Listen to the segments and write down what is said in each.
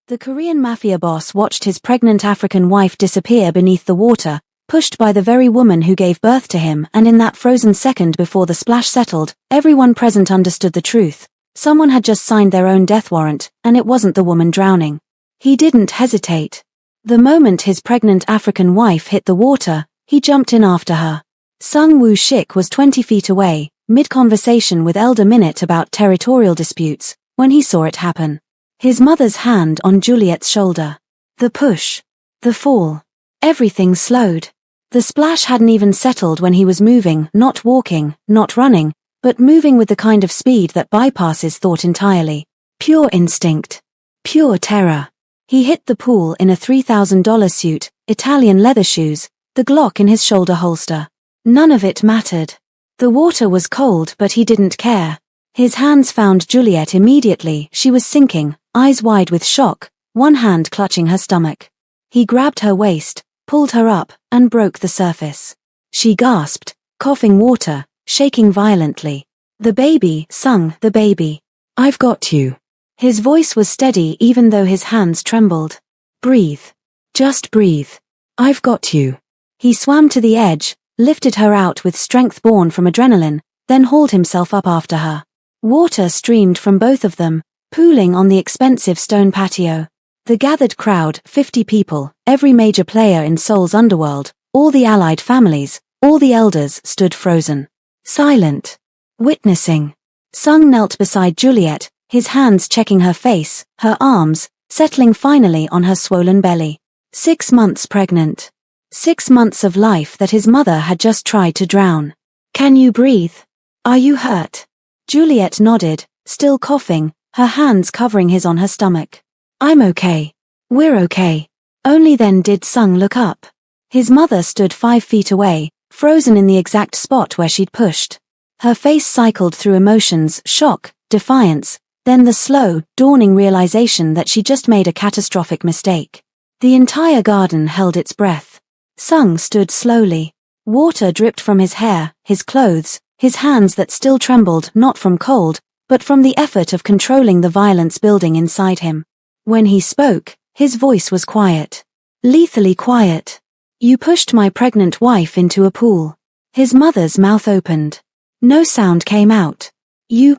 The Korean Mafia boss watched his pregnant African wife disappear beneath the water, pushed by the very woman who gave birth to him, and in that frozen second before the splash settled, everyone present understood the truth. Someone had just signed their own death warrant, and it wasn't the woman drowning. He didn't hesitate. The moment his pregnant African wife hit the water, he jumped in after her. Sung Woo-shik was 20 feet away, mid-conversation with Elder Minute about territorial disputes, when he saw it happen. His mother's hand on Juliet's shoulder. The push. The fall. Everything slowed. The splash hadn't even settled when he was moving, not walking, not running, but moving with the kind of speed that bypasses thought entirely. Pure instinct. Pure terror. He hit the pool in a $3,000 suit, Italian leather shoes, the Glock in his shoulder holster. None of it mattered. The water was cold, but he didn't care. His hands found Juliet immediately. She was sinking, eyes wide with shock, one hand clutching her stomach. He grabbed her waist, pulled her up, and broke the surface. She gasped, coughing water, shaking violently. "The baby, Sung, the baby. I've got you." His voice was steady even though his hands trembled. "Breathe. Just breathe. I've got you." He swam to the edge, lifted her out with strength born from adrenaline, then hauled himself up after her. Water streamed from both of them, pooling on the expensive stone patio. The gathered crowd, 50 people, every major player in Seoul's underworld, all the allied families, all the elders stood frozen. Silent. Witnessing. Sung knelt beside Juliet, his hands checking her face, her arms, settling finally on her swollen belly. 6 months pregnant. 6 months of life that his mother had just tried to drown. "Can you breathe? Are you hurt?" Juliet nodded, still coughing, her hands covering his on her stomach. "I'm okay. We're okay." Only then did Sung look up. His mother stood 5 feet away, frozen in the exact spot where she'd pushed. Her face cycled through emotions, shock, defiance, then the slow, dawning realization that she just made a catastrophic mistake. The entire garden held its breath. Sung stood slowly. Water dripped from his hair, his clothes, his hands that still trembled not from cold, but from the effort of controlling the violence building inside him. When he spoke, his voice was quiet. Lethally quiet. "You pushed my pregnant wife into a pool." His mother's mouth opened. No sound came out.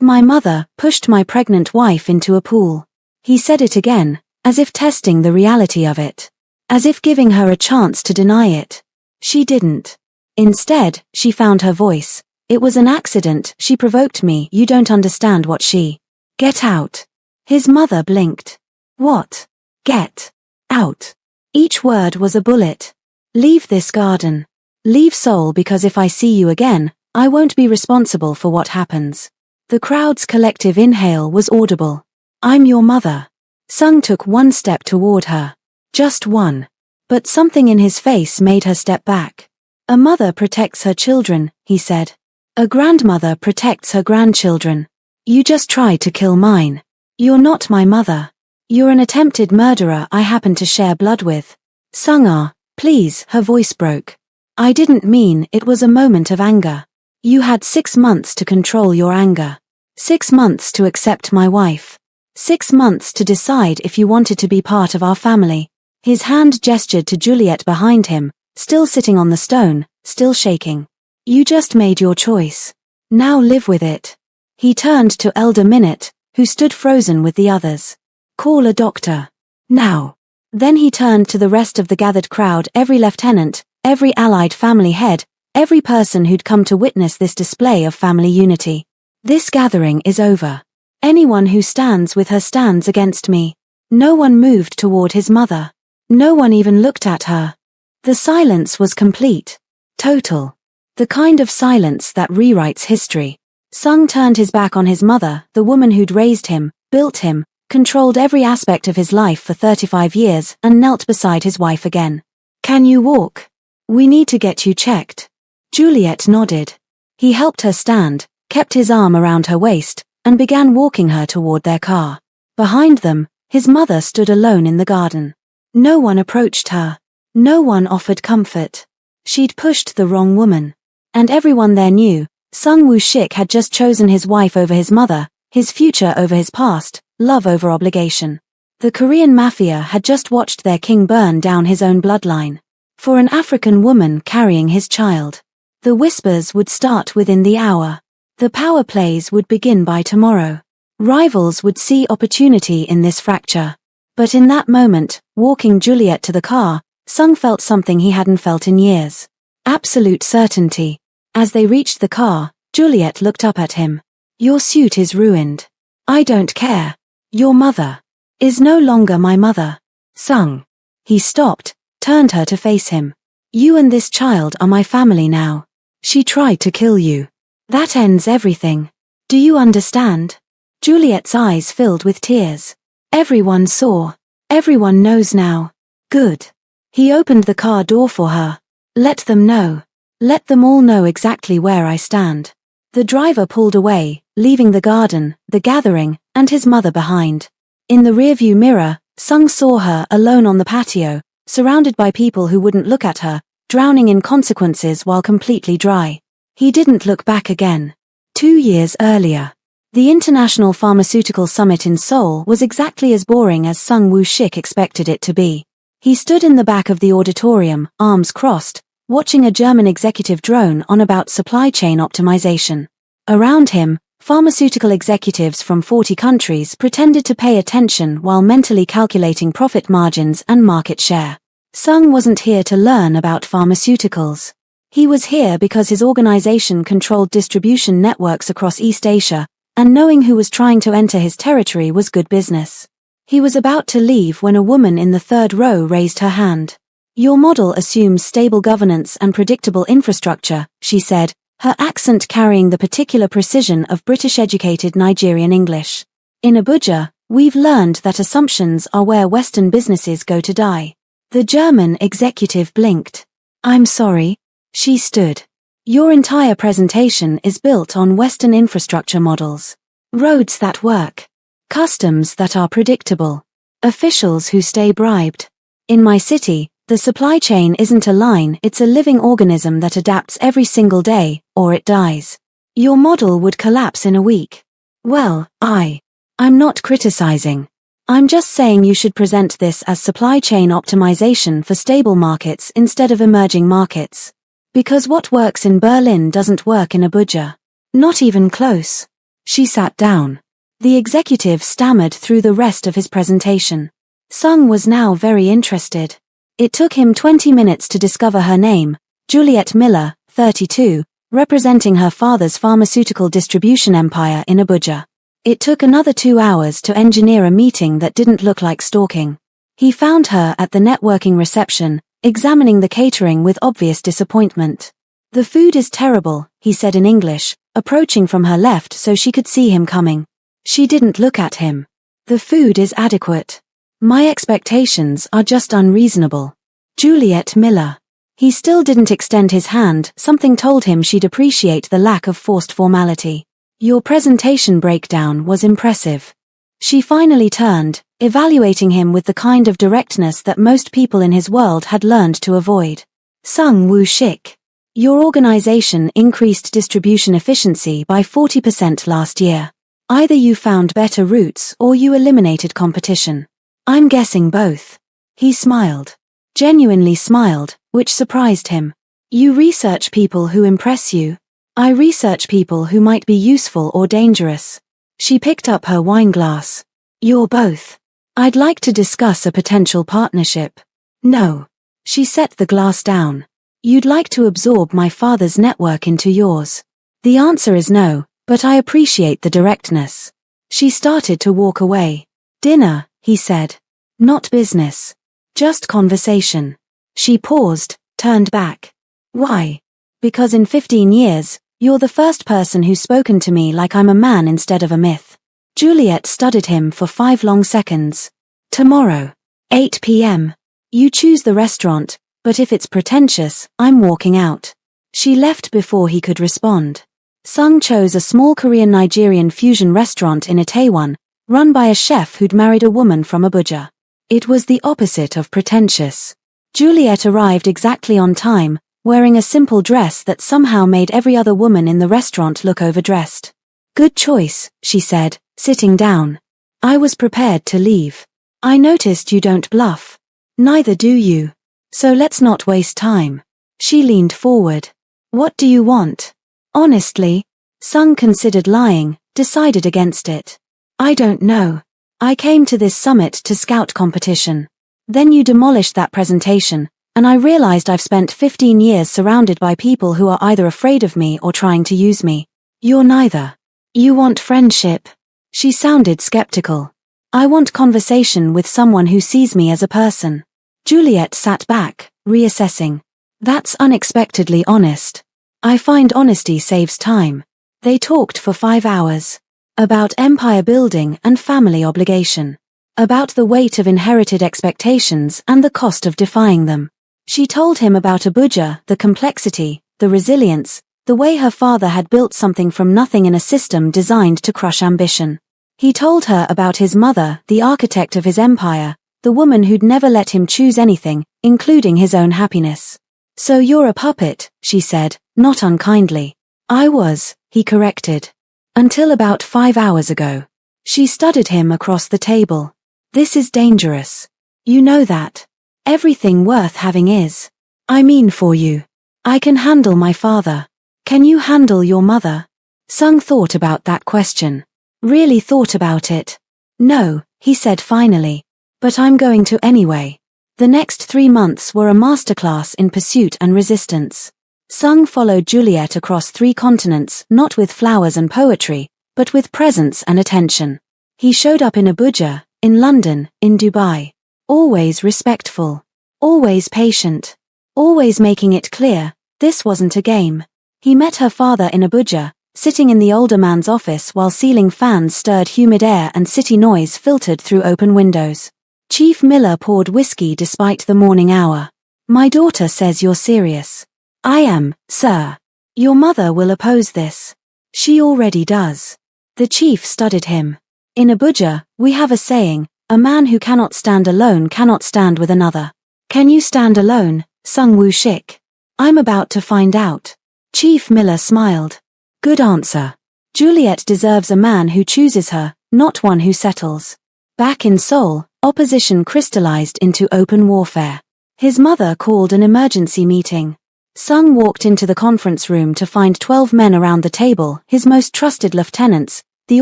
My mother, pushed my pregnant wife into a pool." He said it again, as if testing the reality of it. As if giving her a chance to deny it. She didn't. Instead, she found her voice. "It was an accident, she provoked me, you don't understand what she." "Get out." His mother blinked. "What?" "Get out." Each word was a bullet. "Leave this garden. Leave Seoul, because if I see you again, I won't be responsible for what happens." The crowd's collective inhale was audible. "I'm your mother." Sung took one step toward her. Just one. But something in his face made her step back. "A mother protects her children," he said. "A grandmother protects her grandchildren. You just tried to kill mine. You're not my mother. You're an attempted murderer I happen to share blood with." "Sung, please," her voice broke. "I didn't mean." It was a moment of anger. "You had 6 months to control your anger. 6 months to accept my wife. 6 months to decide if you wanted to be part of our family." His hand gestured to Juliet behind him, still sitting on the stone, still shaking. "You just made your choice. Now live with it." He turned to Elder Minute, who stood frozen with the others. "Call a doctor. Now." Then he turned to the rest of the gathered crowd, every lieutenant, every allied family head, every person who'd come to witness this display of family unity. "This gathering is over. Anyone who stands with her stands against me." No one moved toward his mother. No one even looked at her. The silence was complete. Total. The kind of silence that rewrites history. Sung turned his back on his mother, the woman who'd raised him, built him, controlled every aspect of his life for 35 years, and knelt beside his wife again. "Can you walk? We need to get you checked." Juliet nodded. He helped her stand, kept his arm around her waist, and began walking her toward their car. Behind them, his mother stood alone in the garden. No one approached her. No one offered comfort. She'd pushed the wrong woman. And everyone there knew, Sung Woo-shik had just chosen his wife over his mother, his future over his past, love over obligation. The Korean Mafia had just watched their king burn down his own bloodline. For an African woman carrying his child. The whispers would start within the hour. The power plays would begin by tomorrow. Rivals would see opportunity in this fracture. But in that moment, walking Juliet to the car, Sung felt something he hadn't felt in years. Absolute certainty. As they reached the car, Juliet looked up at him. Your suit is ruined. I don't care. Your mother is no longer my mother. Sung. He stopped, turned her to face him. You and this child are my family now. She tried to kill you. That ends everything. Do you understand? Juliet's eyes filled with tears. Everyone saw. Everyone knows now. Good. He opened the car door for her. Let them know. Let them all know exactly where I stand. The driver pulled away, leaving the garden, the gathering, and his mother behind. In the rearview mirror, Sung saw her alone on the patio, surrounded by people who wouldn't look at her, drowning in consequences while completely dry. He didn't look back again. 2 years earlier. The International Pharmaceutical Summit in Seoul was exactly as boring as Sung Woo-shik expected it to be. He stood in the back of the auditorium, arms crossed, watching a German executive drone on about supply chain optimization. Around him, pharmaceutical executives from 40 countries pretended to pay attention while mentally calculating profit margins and market share. Sung wasn't here to learn about pharmaceuticals. He was here because his organization controlled distribution networks across East Asia, and knowing who was trying to enter his territory was good business. He was about to leave when a woman in the third row raised her hand. Your model assumes stable governance and predictable infrastructure, she said, her accent carrying the particular precision of British-educated Nigerian English. In Abuja, we've learned that assumptions are where Western businesses go to die. The German executive blinked. I'm sorry. She stood. Your entire presentation is built on Western infrastructure models. Roads that work. Customs that are predictable. Officials who stay bribed. In my city, the supply chain isn't a line, it's a living organism that adapts every single day, or it dies. Your model would collapse in a week. Well, I'm not criticizing. I'm just saying you should present this as supply chain optimization for stable markets instead of emerging markets. Because what works in Berlin doesn't work in Abuja. Not even close. She sat down. The executive stammered through the rest of his presentation. Sung was now very interested. It took him 20 minutes to discover her name, Juliet Miller, 32, representing her father's pharmaceutical distribution empire in Abuja. It took another 2 hours to engineer a meeting that didn't look like stalking. He found her at the networking reception, examining the catering with obvious disappointment. The food is terrible, he said in English, approaching from her left so she could see him coming. She didn't look at him. The food is adequate. My expectations are just unreasonable. Juliet Miller. He still didn't extend his hand, something told him she'd appreciate the lack of forced formality. Your presentation breakdown was impressive. She finally turned, evaluating him with the kind of directness that most people in his world had learned to avoid. Sung Woo-shik. Your organization increased distribution efficiency by 40% last year. Either you found better routes or you eliminated competition. I'm guessing both. He smiled. Genuinely smiled, which surprised him. You research people who impress you. I research people who might be useful or dangerous. She picked up her wine glass. You're both. I'd like to discuss a potential partnership. No. She set the glass down. You'd like to absorb my father's network into yours. The answer is no, but I appreciate the directness. She started to walk away. Dinner, he said. Not business. Just conversation. She paused, turned back. Why? Because in 15 years, you're the first person who's spoken to me like I'm a man instead of a myth. Juliet studied him for 5 long seconds. Tomorrow. 8 p.m. You choose the restaurant, but if it's pretentious, I'm walking out. She left before he could respond. Sung chose a small Korean-Nigerian fusion restaurant in Itaewon, run by a chef who'd married a woman from Abuja. It was the opposite of pretentious. Juliet arrived exactly on time, wearing a simple dress that somehow made every other woman in the restaurant look overdressed. Good choice, she said, sitting down. I was prepared to leave. I noticed you don't bluff. Neither do you. So let's not waste time. She leaned forward. What do you want? Honestly? Sung considered lying, decided against it. I don't know. I came to this summit to scout competition. Then you demolished that presentation, and I realized I've spent 15 years surrounded by people who are either afraid of me or trying to use me. You're neither. You want friendship. She sounded skeptical. I want conversation with someone who sees me as a person. Juliet sat back, reassessing. That's unexpectedly honest. I find honesty saves time. They talked for 5 hours. About empire building and family obligation. About the weight of inherited expectations and the cost of defying them. She told him about Abuja, the complexity, the resilience, the way her father had built something from nothing in a system designed to crush ambition. He told her about his mother, the architect of his empire, the woman who'd never let him choose anything, including his own happiness. So you're a puppet, she said, not unkindly. I was, he corrected. Until about 5 hours ago. She studied him across the table. This is dangerous. You know that. Everything worth having is. I mean for you. I can handle my father. Can you handle your mother? Sung thought about that question. Really thought about it. No, he said finally. But I'm going to anyway. The next 3 months were a masterclass in pursuit and resistance. Sung followed Juliet across 3 continents, not with flowers and poetry, but with presence and attention. He showed up in Abuja, in London, in Dubai. Always respectful. Always patient. Always making it clear, this wasn't a game. He met her father in Abuja, sitting in the older man's office while ceiling fans stirred humid air and city noise filtered through open windows. Chief Miller poured whiskey despite the morning hour. My daughter says you're serious. I am, sir. Your mother will oppose this. She already does. The chief studied him. In Abuja, we have a saying, a man who cannot stand alone cannot stand with another. Can you stand alone, Sung Woo Shik? I'm about to find out. Chief Miller smiled. Good answer. Juliet deserves a man who chooses her, not one who settles. Back in Seoul, opposition crystallized into open warfare. His mother called an emergency meeting. Sung walked into the conference room to find 12 men around the table, his most trusted lieutenants, the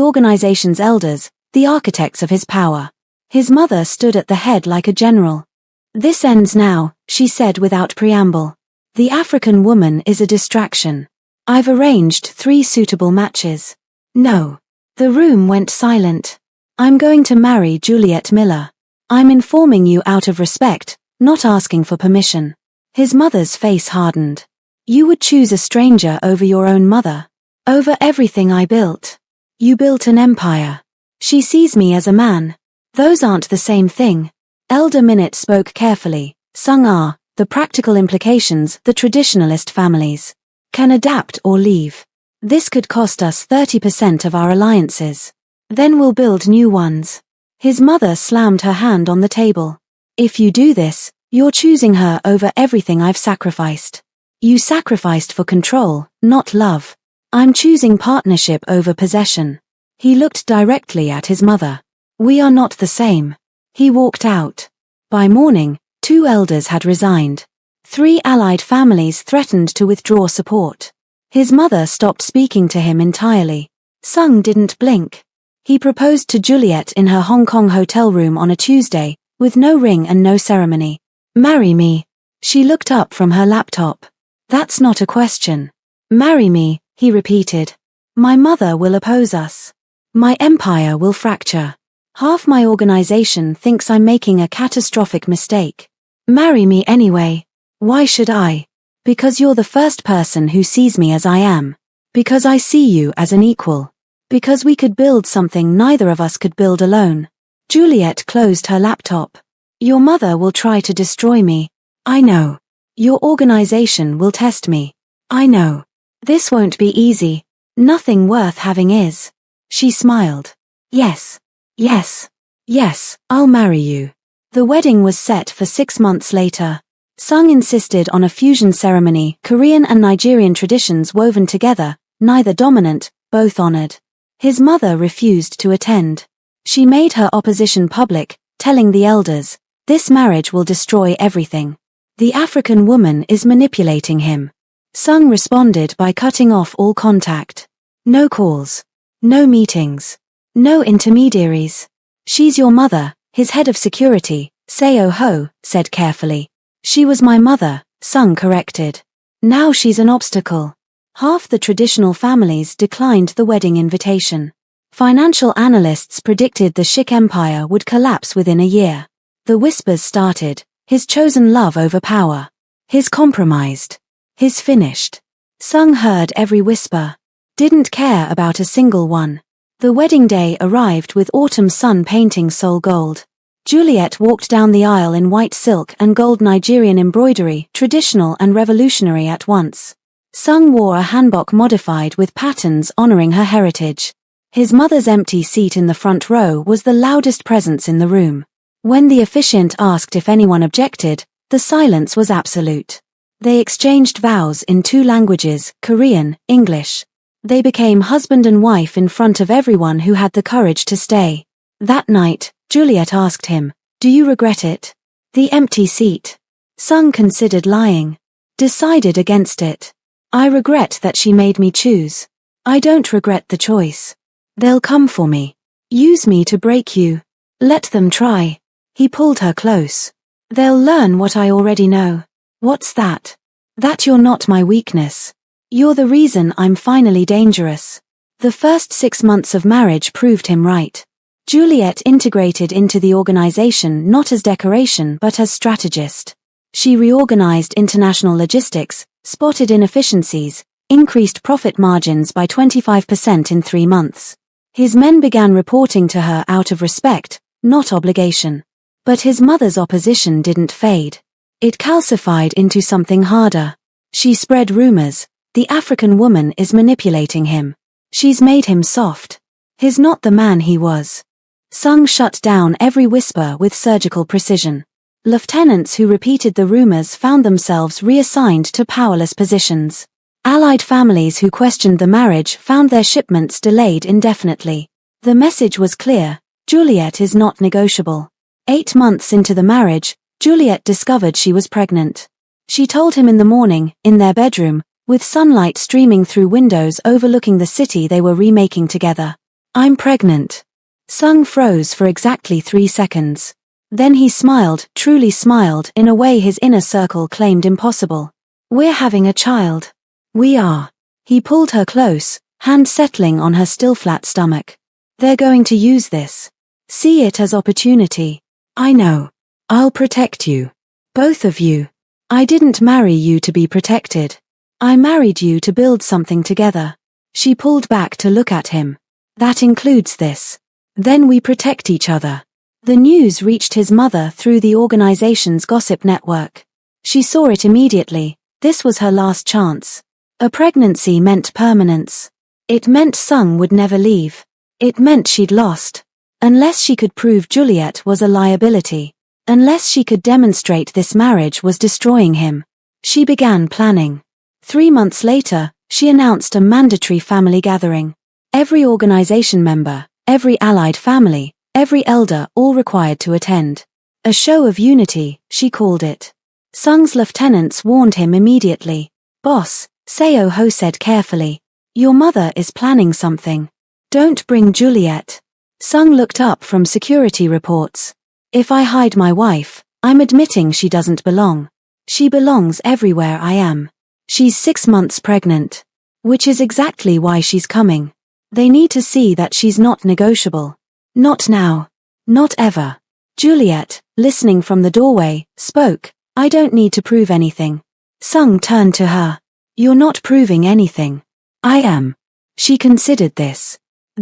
organization's elders, the architects of his power. His mother stood at the head like a general. This ends now, she said without preamble. The African woman is a distraction. I've arranged 3 suitable matches. No. The room went silent. I'm going to marry Juliet Miller. I'm informing you out of respect, not asking for permission. His mother's face hardened. You would choose a stranger over your own mother. Over everything I built. You built an empire. She sees me as a man. Those aren't the same thing. Elder Minute spoke carefully. Sung are, the practical implications, the traditionalist families can adapt or leave. This could cost us 30% of our alliances. Then we'll build new ones. His mother slammed her hand on the table. If you do this, you're choosing her over everything I've sacrificed. You sacrificed for control, not love. I'm choosing partnership over possession. He looked directly at his mother. We are not the same. He walked out. By morning, 2 elders had resigned. 3 allied families threatened to withdraw support. His mother stopped speaking to him entirely. Sung didn't blink. He proposed to Juliet in her Hong Kong hotel room on a Tuesday, with no ring and no ceremony. Marry me. She looked up from her laptop. That's not a question. Marry me, he repeated. My mother will oppose us. My empire will fracture. Half my organization thinks I'm making a catastrophic mistake. Marry me anyway. Why should I? Because you're the first person who sees me as I am. Because I see you as an equal. Because we could build something neither of us could build alone. Juliet closed her laptop. Your mother will try to destroy me. I know. Your organization will test me. I know. This won't be easy. Nothing worth having is. She smiled. Yes. Yes. Yes, I'll marry you. The wedding was set for 6 months later. Sung insisted on a fusion ceremony, Korean and Nigerian traditions woven together, neither dominant, both honored. His mother refused to attend. She made her opposition public, telling the elders, "This marriage will destroy everything. The African woman is manipulating him." Sung responded by cutting off all contact. "No calls. No meetings. No intermediaries. She's your mother," his head of security, Seo Ho, said carefully. "She was my mother," Sung corrected. "Now she's an obstacle." Half the traditional families declined the wedding invitation. Financial analysts predicted the Shoc empire would collapse within a year. The whispers started: his chosen love over power. His compromised. His finished. Sung heard every whisper. Didn't care about a single one. The wedding day arrived with autumn sun painting soul gold. Juliet walked down the aisle in white silk and gold Nigerian embroidery, traditional and revolutionary at once. Sung wore a hanbok modified with patterns honoring her heritage. His mother's empty seat in the front row was the loudest presence in the room. When the officiant asked if anyone objected, the silence was absolute. They exchanged vows in 2 languages, Korean, English. They became husband and wife in front of everyone who had the courage to stay. That night, Juliet asked him, "Do you regret it?" The empty seat. Sung considered lying. Decided against it. "I regret that she made me choose. I don't regret the choice. They'll come for me. Use me to break you. Let them try." He pulled her close. "They'll learn what I already know." "What's that?" "That you're not my weakness. You're the reason I'm finally dangerous." The first 6 months of marriage proved him right. Juliet integrated into the organization not as decoration but as strategist. She reorganized international logistics, spotted inefficiencies, increased profit margins by 25% in 3 months. His men began reporting to her out of respect, not obligation. But his mother's opposition didn't fade. It calcified into something harder. She spread rumors: the African woman is manipulating him. She's made him soft. He's not the man he was. Sung shut down every whisper with surgical precision. Lieutenants who repeated the rumors found themselves reassigned to powerless positions. Allied families who questioned the marriage found their shipments delayed indefinitely. The message was clear: Juliet is not negotiable. 8 months into the marriage, Juliet discovered she was pregnant. She told him in the morning, in their bedroom, with sunlight streaming through windows overlooking the city they were remaking together. "I'm pregnant." Sung froze for exactly 3 seconds. Then he smiled, truly smiled, in a way his inner circle claimed impossible. "We're having a child." "We are." He pulled her close, hand settling on her still flat stomach. "They're going to use this. See it as opportunity. I know. I'll protect you. Both of you. I didn't marry you to be protected. I married you to build something together." She pulled back to look at him. "That includes this. Then we protect each other." The news reached his mother through the organization's gossip network. She saw it immediately. This was her last chance. A pregnancy meant permanence. It meant Sung would never leave. It meant she'd lost. Unless she could prove Juliet was a liability. Unless she could demonstrate this marriage was destroying him. She began planning. 3 months later, she announced a mandatory family gathering. Every organization member, every allied family, every elder all required to attend. A show of unity, she called it. Sung's lieutenants warned him immediately. "Boss," Seo Ho said carefully, "your mother is planning something. Don't bring Juliet." Sung looked up from security reports. "If I hide my wife, I'm admitting she doesn't belong. She belongs everywhere I am. She's 6 months pregnant. Which is exactly why she's coming. They need to see that she's not negotiable. Not now. Not ever." Juliet, listening from the doorway, spoke. "I don't need to prove anything." Sung turned to her. "You're not proving anything. I am." She considered this.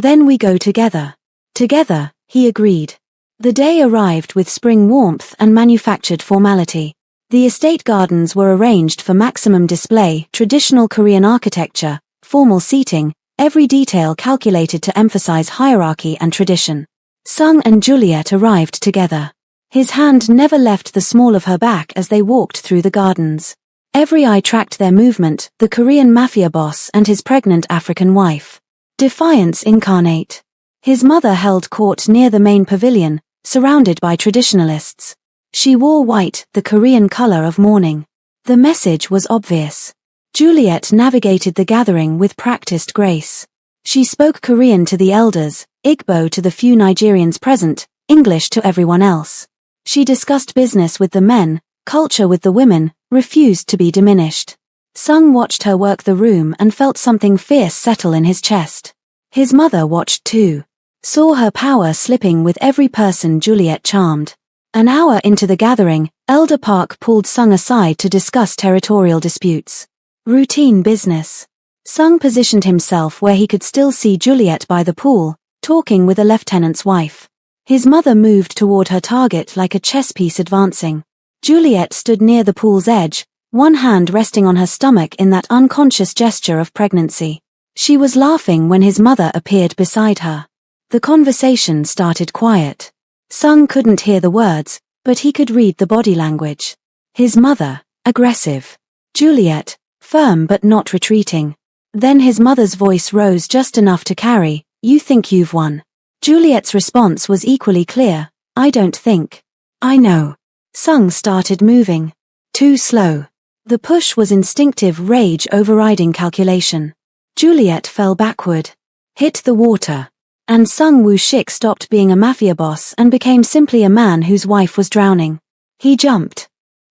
"Then we go together." "Together," he agreed. The day arrived with spring warmth and manufactured formality. The estate gardens were arranged for maximum display, traditional Korean architecture, formal seating, every detail calculated to emphasize hierarchy and tradition. Sung and Juliet arrived together. His hand never left the small of her back as they walked through the gardens. Every eye tracked their movement, the Korean Mafia boss and his pregnant African wife. Defiance incarnate. His mother held court near the main pavilion, surrounded by traditionalists. She wore white, the Korean color of mourning. The message was obvious. Juliet navigated the gathering with practiced grace. She spoke Korean to the elders, Igbo to the few Nigerians present, English to everyone else. She discussed business with the men, culture with the women, refused to be diminished. Sung watched her work the room and felt something fierce settle in his chest. His mother watched too. Saw her power slipping with every person Juliet charmed. An hour into the gathering, Elder Park pulled Sung aside to discuss territorial disputes. Routine business. Sung positioned himself where he could still see Juliet by the pool, talking with a lieutenant's wife. His mother moved toward her target like a chess piece advancing. Juliet stood near the pool's edge, one hand resting on her stomach in that unconscious gesture of pregnancy. She was laughing when his mother appeared beside her. The conversation started quiet. Sung couldn't hear the words, but he could read the body language. His mother, aggressive. Juliet, firm but not retreating. Then his mother's voice rose just enough to carry, "You think you've won." Juliet's response was equally clear, "I don't think." "I know." Sung started moving. Too slow. The push was instinctive rage overriding calculation. Juliet fell backward. Hit the water. And Sung Woo-shik stopped being a mafia boss and became simply a man whose wife was drowning. He jumped.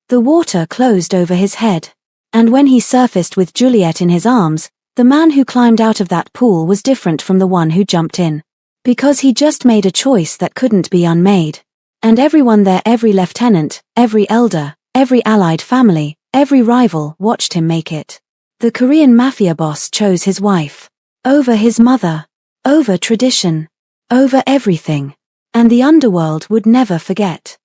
The water closed over his head. And when he surfaced with Juliet in his arms, the man who climbed out of that pool was different from the one who jumped in. Because he just made a choice that couldn't be unmade. And everyone there, every lieutenant, every elder, every allied family, every rival watched him make it. The Korean mafia boss chose his wife. Over his mother. Over tradition. Over everything. And the underworld would never forget.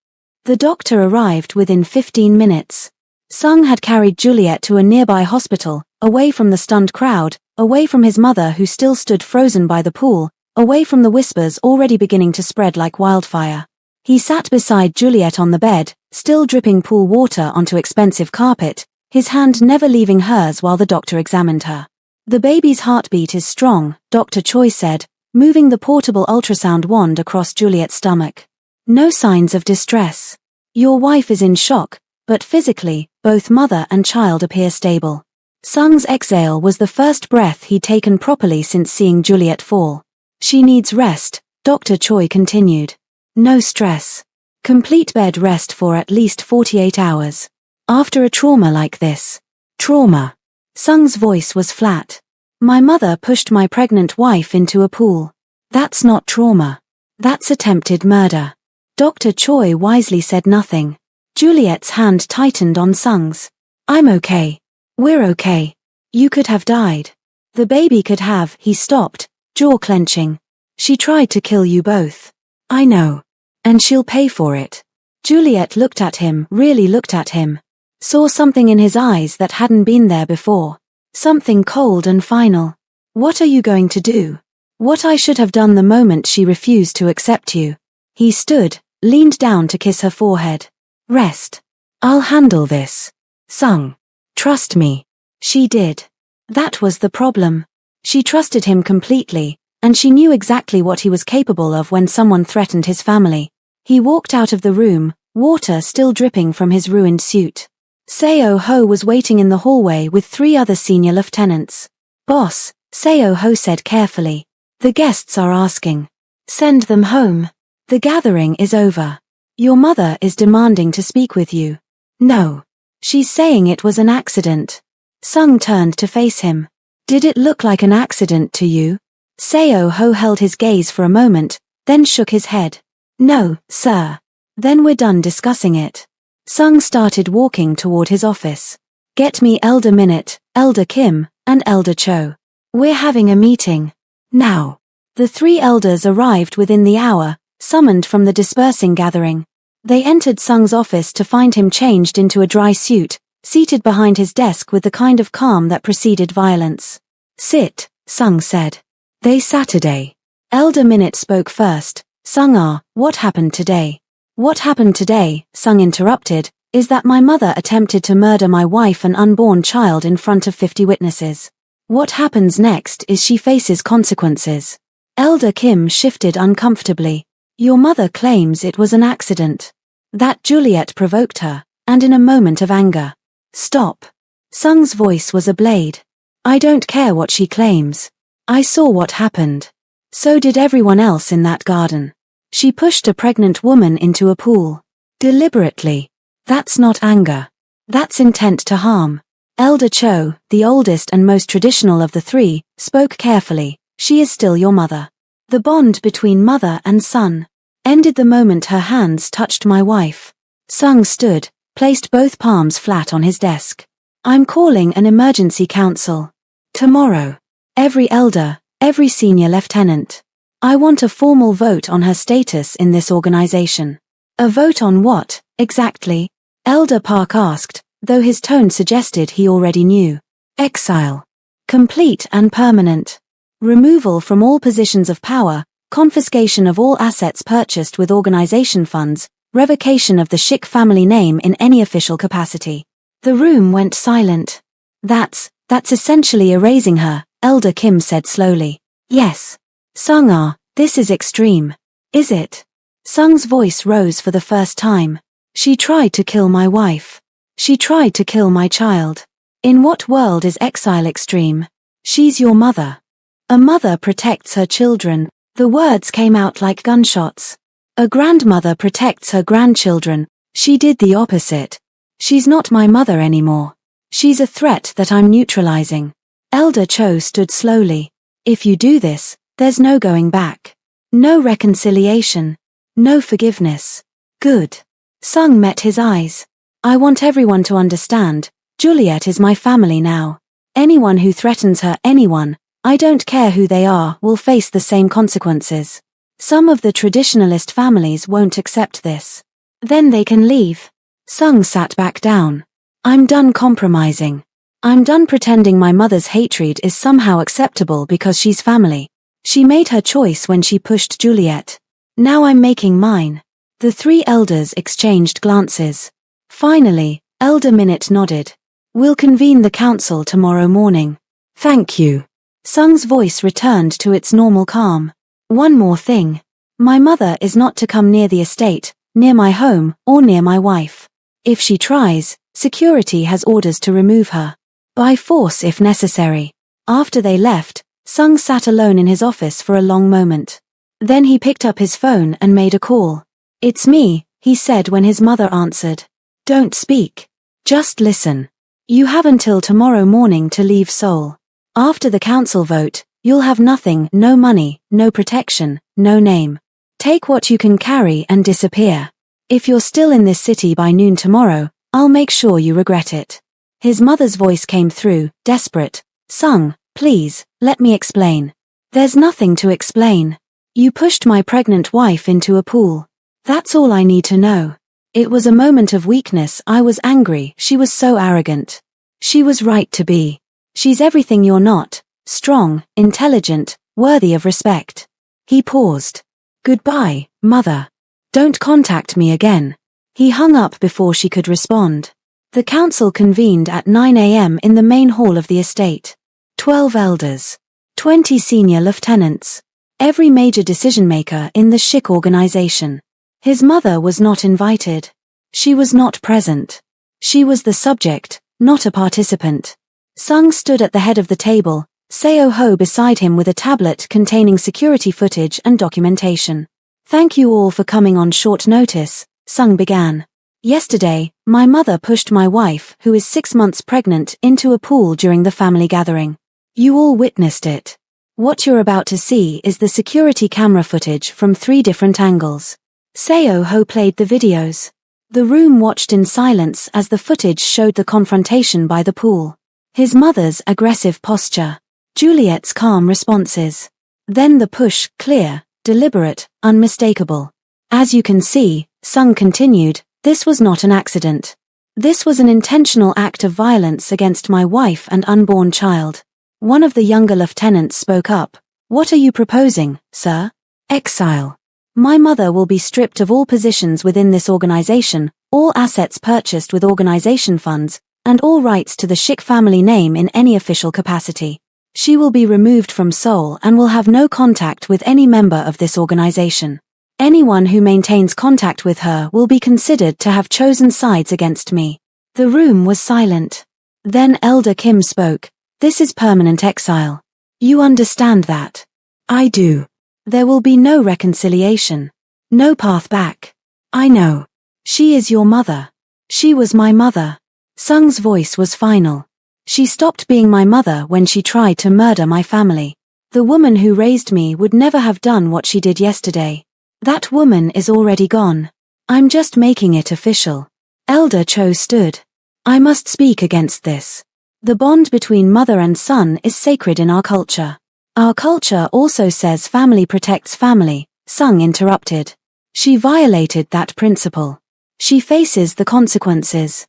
The doctor arrived within 15 minutes. Sung had carried Juliet to a nearby hospital, away from the stunned crowd, away from his mother who still stood frozen by the pool, away from the whispers already beginning to spread like wildfire. He sat beside Juliet on the bed, still dripping pool water onto expensive carpet, his hand never leaving hers while the doctor examined her. "The baby's heartbeat is strong," Dr. Choi said, moving the portable ultrasound wand across Juliet's stomach. "No signs of distress. Your wife is in shock, but physically, both mother and child appear stable." Sung's exhale was the first breath he'd taken properly since seeing Juliet fall. "She needs rest," Dr. Choi continued. "No stress. Complete bed rest for at least 48 hours. After a trauma like this." "Trauma." Sung's voice was flat. "My mother pushed my pregnant wife into a pool. That's not trauma. That's attempted murder." Dr. Choi wisely said nothing. Juliet's hand tightened on Sung's. "I'm okay. We're okay. You could have died. The baby could have." He stopped, jaw clenching. "She tried to kill you both." "I know. And she'll pay for it." Juliet looked at him, really looked at him. Saw something in his eyes that hadn't been there before. Something cold and final. "What are you going to do?" "What I should have done the moment she refused to accept you." He stood, leaned down to kiss her forehead. "Rest. I'll handle this. Sung. Trust me." She did. That was the problem. She trusted him completely, and she knew exactly what he was capable of when someone threatened his family. He walked out of the room, water still dripping from his ruined suit. Seo Ho was waiting in the hallway with 3 other senior lieutenants. "Boss," Seo Ho said carefully. "The guests are asking. Send them home. The gathering is over. Your mother is demanding to speak with you." "No. She's saying it was an accident." Sung turned to face him. "Did it look like an accident to you?" Seo Ho held his gaze for a moment, then shook his head. "No, sir." "Then we're done discussing it." Sung started walking toward his office. "Get me Elder Minute, Elder Kim, and Elder Cho. We're having a meeting. Now." The 3 elders arrived within the hour, summoned from the dispersing gathering. They entered Sung's office to find him changed into a dry suit, seated behind his desk with the kind of calm that preceded violence. "Sit," Sung said. "They Saturday." Elder Minute spoke first. "Sung, what happened today?" "What happened today," Sung interrupted, "is that my mother attempted to murder my wife and unborn child in front of 50 witnesses. What happens next is she faces consequences." Elder Kim shifted uncomfortably. Your mother claims it was an accident. That Juliet provoked her, and in a moment of anger. Stop. Sung's voice was a blade. I don't care what she claims. I saw what happened. So did everyone else in that garden. She pushed a pregnant woman into a pool. Deliberately. That's not anger. That's intent to harm. Elder Cho, the oldest and most traditional of the three, spoke carefully. She is still your mother. The bond between mother and son ended the moment her hands touched my wife. Sung stood, placed both palms flat on his desk. I'm calling an emergency council. Tomorrow. Every elder, every senior lieutenant. I want a formal vote on her status in this organization. A vote on what, exactly? Elder Park asked, though his tone suggested he already knew. Exile. Complete and permanent. Removal from all positions of power, confiscation of all assets purchased with organization funds, revocation of the Shoc family name in any official capacity. The room went silent. That's essentially erasing her, Elder Kim said slowly. Yes. Sung, this is extreme. Is it? Sung's voice rose for the first time. She tried to kill my wife. She tried to kill my child. In what world is exile extreme? She's your mother. A mother protects her children. The words came out like gunshots. A grandmother protects her grandchildren. She did the opposite. She's not my mother anymore. She's a threat that I'm neutralizing. Elder Cho stood slowly. If you do this, there's no going back. No reconciliation. No forgiveness. Good. Sung met his eyes. I want everyone to understand, Juliet is my family now. Anyone who threatens her, anyone, I don't care who they are, will face the same consequences. Some of the traditionalist families won't accept this. Then they can leave. Sung sat back down. I'm done compromising. I'm done pretending my mother's hatred is somehow acceptable because she's family. She made her choice when she pushed Juliet. Now I'm making mine. The three elders exchanged glances. Finally, Elder Minute nodded. We'll convene the council tomorrow morning. Thank you. Sung's voice returned to its normal calm. One more thing. My mother is not to come near the estate, near my home, or near my wife. If she tries, security has orders to remove her. By force if necessary. After they left, Sung sat alone in his office for a long moment. Then he picked up his phone and made a call. It's me, he said when his mother answered. Don't speak. Just listen. You have until tomorrow morning to leave Seoul. After the council vote, you'll have nothing, no money, no protection, no name. Take what you can carry and disappear. If you're still in this city by noon tomorrow, I'll make sure you regret it. His mother's voice came through, desperate. Sung, please, let me explain. There's nothing to explain. You pushed my pregnant wife into a pool. That's all I need to know. It was a moment of weakness. I was angry. She was so arrogant. She was right to be. She's everything you're not. Strong, intelligent, worthy of respect. He paused. Goodbye, mother. Don't contact me again. He hung up before she could respond. The council convened at 9 a.m. in the main hall of the estate. 12 elders. 20 senior lieutenants. Every major decision-maker in the Shoc organization. His mother was not invited. She was not present. She was the subject, not a participant. Sung stood at the head of the table, Seo Ho beside him with a tablet containing security footage and documentation. Thank you all for coming on short notice, Sung began. Yesterday, my mother pushed my wife, who is 6 months pregnant, into a pool during the family gathering. You all witnessed it. What you're about to see is the security camera footage from 3 different angles. Seo Ho played the videos. The room watched in silence as the footage showed the confrontation by the pool. His mother's aggressive posture. Juliet's calm responses. Then the push, clear, deliberate, unmistakable. As you can see, Sung continued, this was not an accident. This was an intentional act of violence against my wife and unborn child. One of the younger lieutenants spoke up. What are you proposing, sir? Exile. My mother will be stripped of all positions within this organization, all assets purchased with organization funds, and all rights to the Shoc family name in any official capacity. She will be removed from Seoul and will have no contact with any member of this organization. Anyone who maintains contact with her will be considered to have chosen sides against me. The room was silent. Then Elder Kim spoke. This is permanent exile. You understand that? I do. There will be no reconciliation. No path back. I know. She is your mother. She was my mother. Sung's voice was final. She stopped being my mother when she tried to murder my family. The woman who raised me would never have done what she did yesterday. That woman is already gone. I'm just making it official. Elder Cho stood. I must speak against this. The bond between mother and son is sacred in our culture. Our culture also says family protects family, Sung interrupted. She violated that principle. She faces the consequences.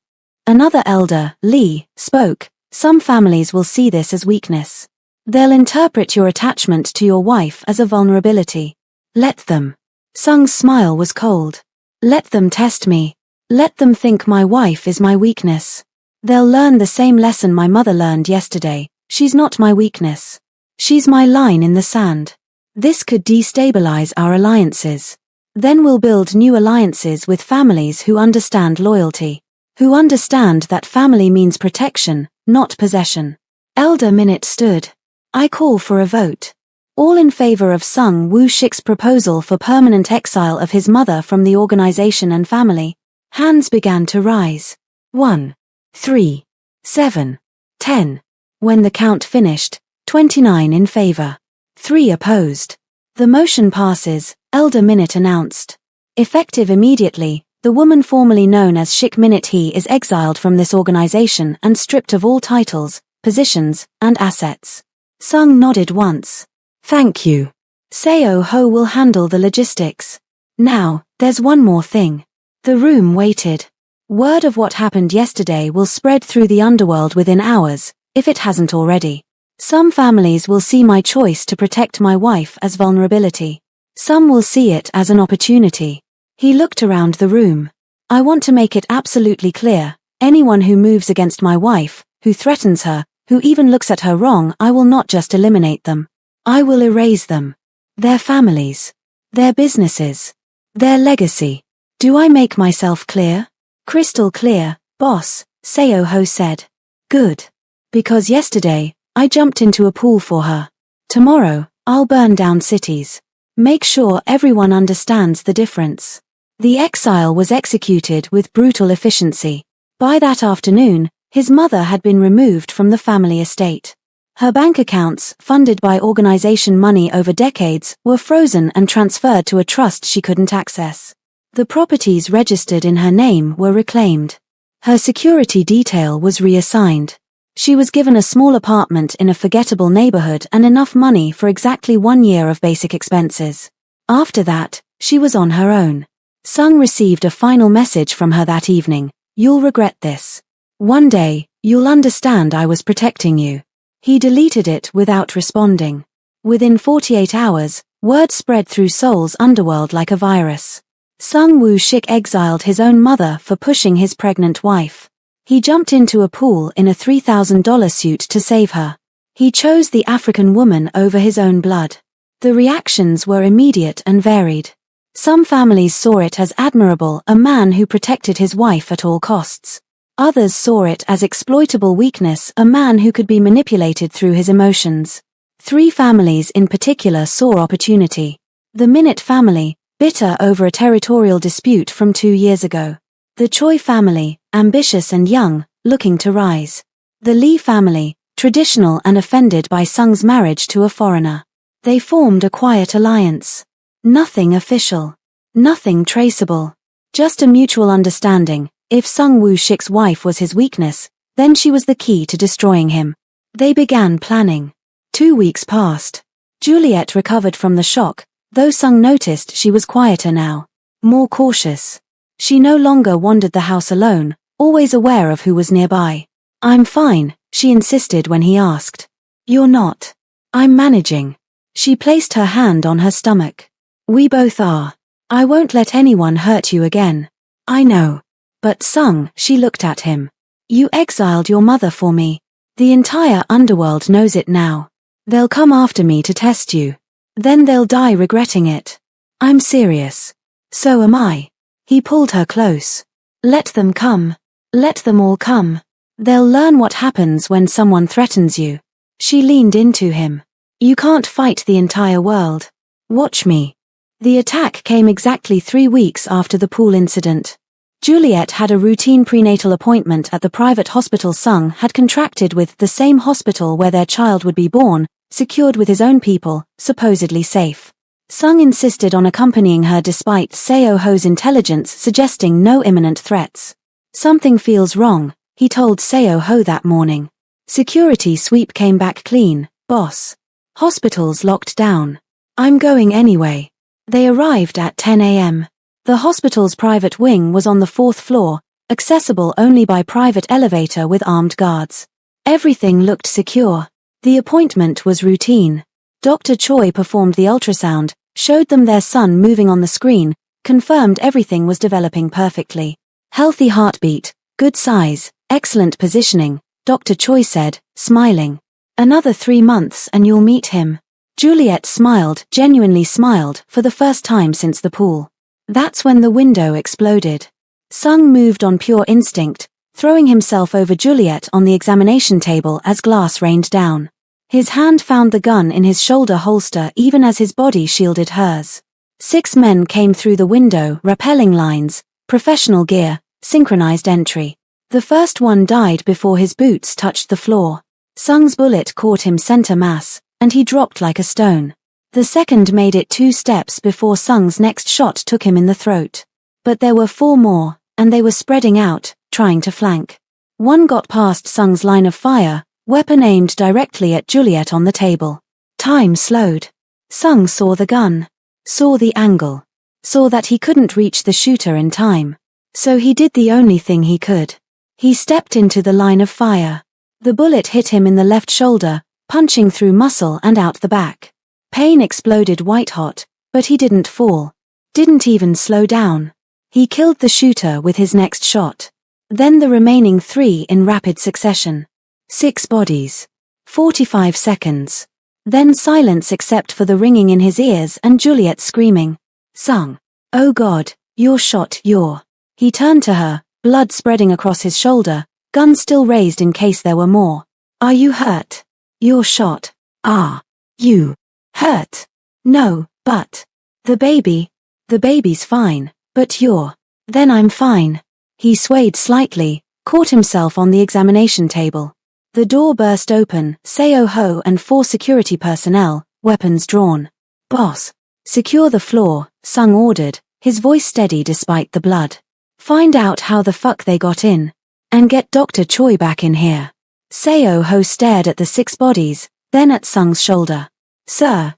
Another elder, Lee, spoke. Some families will see this as weakness. They'll interpret your attachment to your wife as a vulnerability. Let them. Sung's smile was cold. Let them test me. Let them think my wife is my weakness. They'll learn the same lesson my mother learned yesterday. She's not my weakness. She's my line in the sand. This could destabilize our alliances. Then we'll build new alliances with families who understand loyalty. Who understand that family means protection, not possession. Elder Minute stood. I call for a vote. All in favor of Sung Woo Shik's proposal for permanent exile of his mother from the organization and family. Hands began to rise. 1, 3, 7, 10. When the count finished, 29 in favor. 3 opposed. The motion passes, Elder Minute announced. Effective immediately, the woman formerly known as Shik Minute He is exiled from this organization and stripped of all titles, positions, and assets. Sung nodded once. Thank you. Seo Ho will handle the logistics. Now, there's one more thing. The room waited. Word of what happened yesterday will spread through the underworld within hours, if it hasn't already. Some families will see my choice to protect my wife as vulnerability. Some will see it as an opportunity. He looked around the room. I want to make it absolutely clear, anyone who moves against my wife, who threatens her, who even looks at her wrong, I will not just eliminate them. I will erase them. Their families. Their businesses. Their legacy. Do I make myself clear? Crystal clear, boss, Seo Ho said. Good. Because yesterday, I jumped into a pool for her. Tomorrow, I'll burn down cities. Make sure everyone understands the difference. The exile was executed with brutal efficiency. By that afternoon, his mother had been removed from the family estate. Her bank accounts, funded by organization money over decades, were frozen and transferred to a trust she couldn't access. The properties registered in her name were reclaimed. Her security detail was reassigned. She was given a small apartment in a forgettable neighborhood and enough money for exactly 1 year of basic expenses. After that, she was on her own. Sung received a final message from her that evening. You'll regret this. One day, you'll understand I was protecting you. He deleted it without responding. Within 48 hours, word spread through Seoul's underworld like a virus. Sung Woo Shik exiled his own mother for pushing his pregnant wife. He jumped into a pool in a $3,000 suit to save her. He chose the African woman over his own blood. The reactions were immediate and varied. Some families saw it as admirable, a man who protected his wife at all costs. Others saw it as exploitable weakness, a man who could be manipulated through his emotions. 3 families in particular saw opportunity. The Minute family, bitter over a territorial dispute from 2 years ago. The Choi family, ambitious and young, looking to rise. The Lee family, traditional and offended by Sung's marriage to a foreigner. They formed a quiet alliance. Nothing official. Nothing traceable. Just a mutual understanding. If Sung Woo Shik's wife was his weakness, then she was the key to destroying him. They began planning. 2 weeks passed. Juliet recovered from the shock, though Sung noticed she was quieter now. More cautious. She no longer wandered the house alone, always aware of who was nearby. I'm fine, she insisted when he asked. You're not. I'm managing. She placed her hand on her stomach. We both are. I won't let anyone hurt you again. I know. But Sung, she looked at him. You exiled your mother for me. The entire underworld knows it now. They'll come after me to test you. Then they'll die regretting it. I'm serious. So am I. He pulled her close. Let them come. Let them all come. They'll learn what happens when someone threatens you. She leaned into him. You can't fight the entire world. Watch me. The attack came exactly 3 weeks after the pool incident. Juliet had a routine prenatal appointment at the private hospital Sung had contracted with, the same hospital where their child would be born, secured with his own people, supposedly safe. Sung insisted on accompanying her despite Seo Ho's intelligence suggesting no imminent threats. Something feels wrong, he told Seo Ho that morning. Security sweep came back clean, boss. Hospitals locked down. I'm going anyway. They arrived at 10 a.m. The hospital's private wing was on the 4th floor, accessible only by private elevator with armed guards. Everything looked secure. The appointment was routine. Dr. Choi performed the ultrasound, showed them their son moving on the screen, confirmed everything was developing perfectly. Healthy heartbeat, good size, excellent positioning, Dr. Choi said, smiling. Another 3 months and you'll meet him. Juliet smiled, genuinely smiled, for the first time since the pool. That's when the window exploded. Sung moved on pure instinct, throwing himself over Juliet on the examination table as glass rained down. His hand found the gun in his shoulder holster even as his body shielded hers. 6 men came through the window, rappelling lines, professional gear, synchronized entry. The first one died before his boots touched the floor. Sung's bullet caught him center mass, and he dropped like a stone. The second made it 2 steps before Sung's next shot took him in the throat. But there were 4 more, and they were spreading out, trying to flank. One got past Sung's line of fire, weapon aimed directly at Juliet on the table. Time slowed. Sung saw the gun. Saw the angle. Saw that he couldn't reach the shooter in time. So he did the only thing he could. He stepped into the line of fire. The bullet hit him in the left shoulder, punching through muscle and out the back. Pain exploded white-hot, but he didn't fall. Didn't even slow down. He killed the shooter with his next shot. Then the remaining 3 in rapid succession. 6 bodies. 45 seconds. Then silence except for the ringing in his ears and Juliet screaming. Sung. Oh God, you're shot, you're. He turned to her, blood spreading across his shoulder, gun still raised in case there were more. Are you hurt? You're shot. Ah. You. Hurt? No, but. The baby's fine, but you're. Then I'm fine. He swayed slightly, caught himself on the examination table. The door burst open, Seo Ho and 4 security personnel, weapons drawn. Boss. Secure the floor, Sung ordered, his voice steady despite the blood. Find out how the fuck they got in. And get Dr. Choi back in here. Seo Ho stared at the 6 bodies, then at Sung's shoulder. Sir,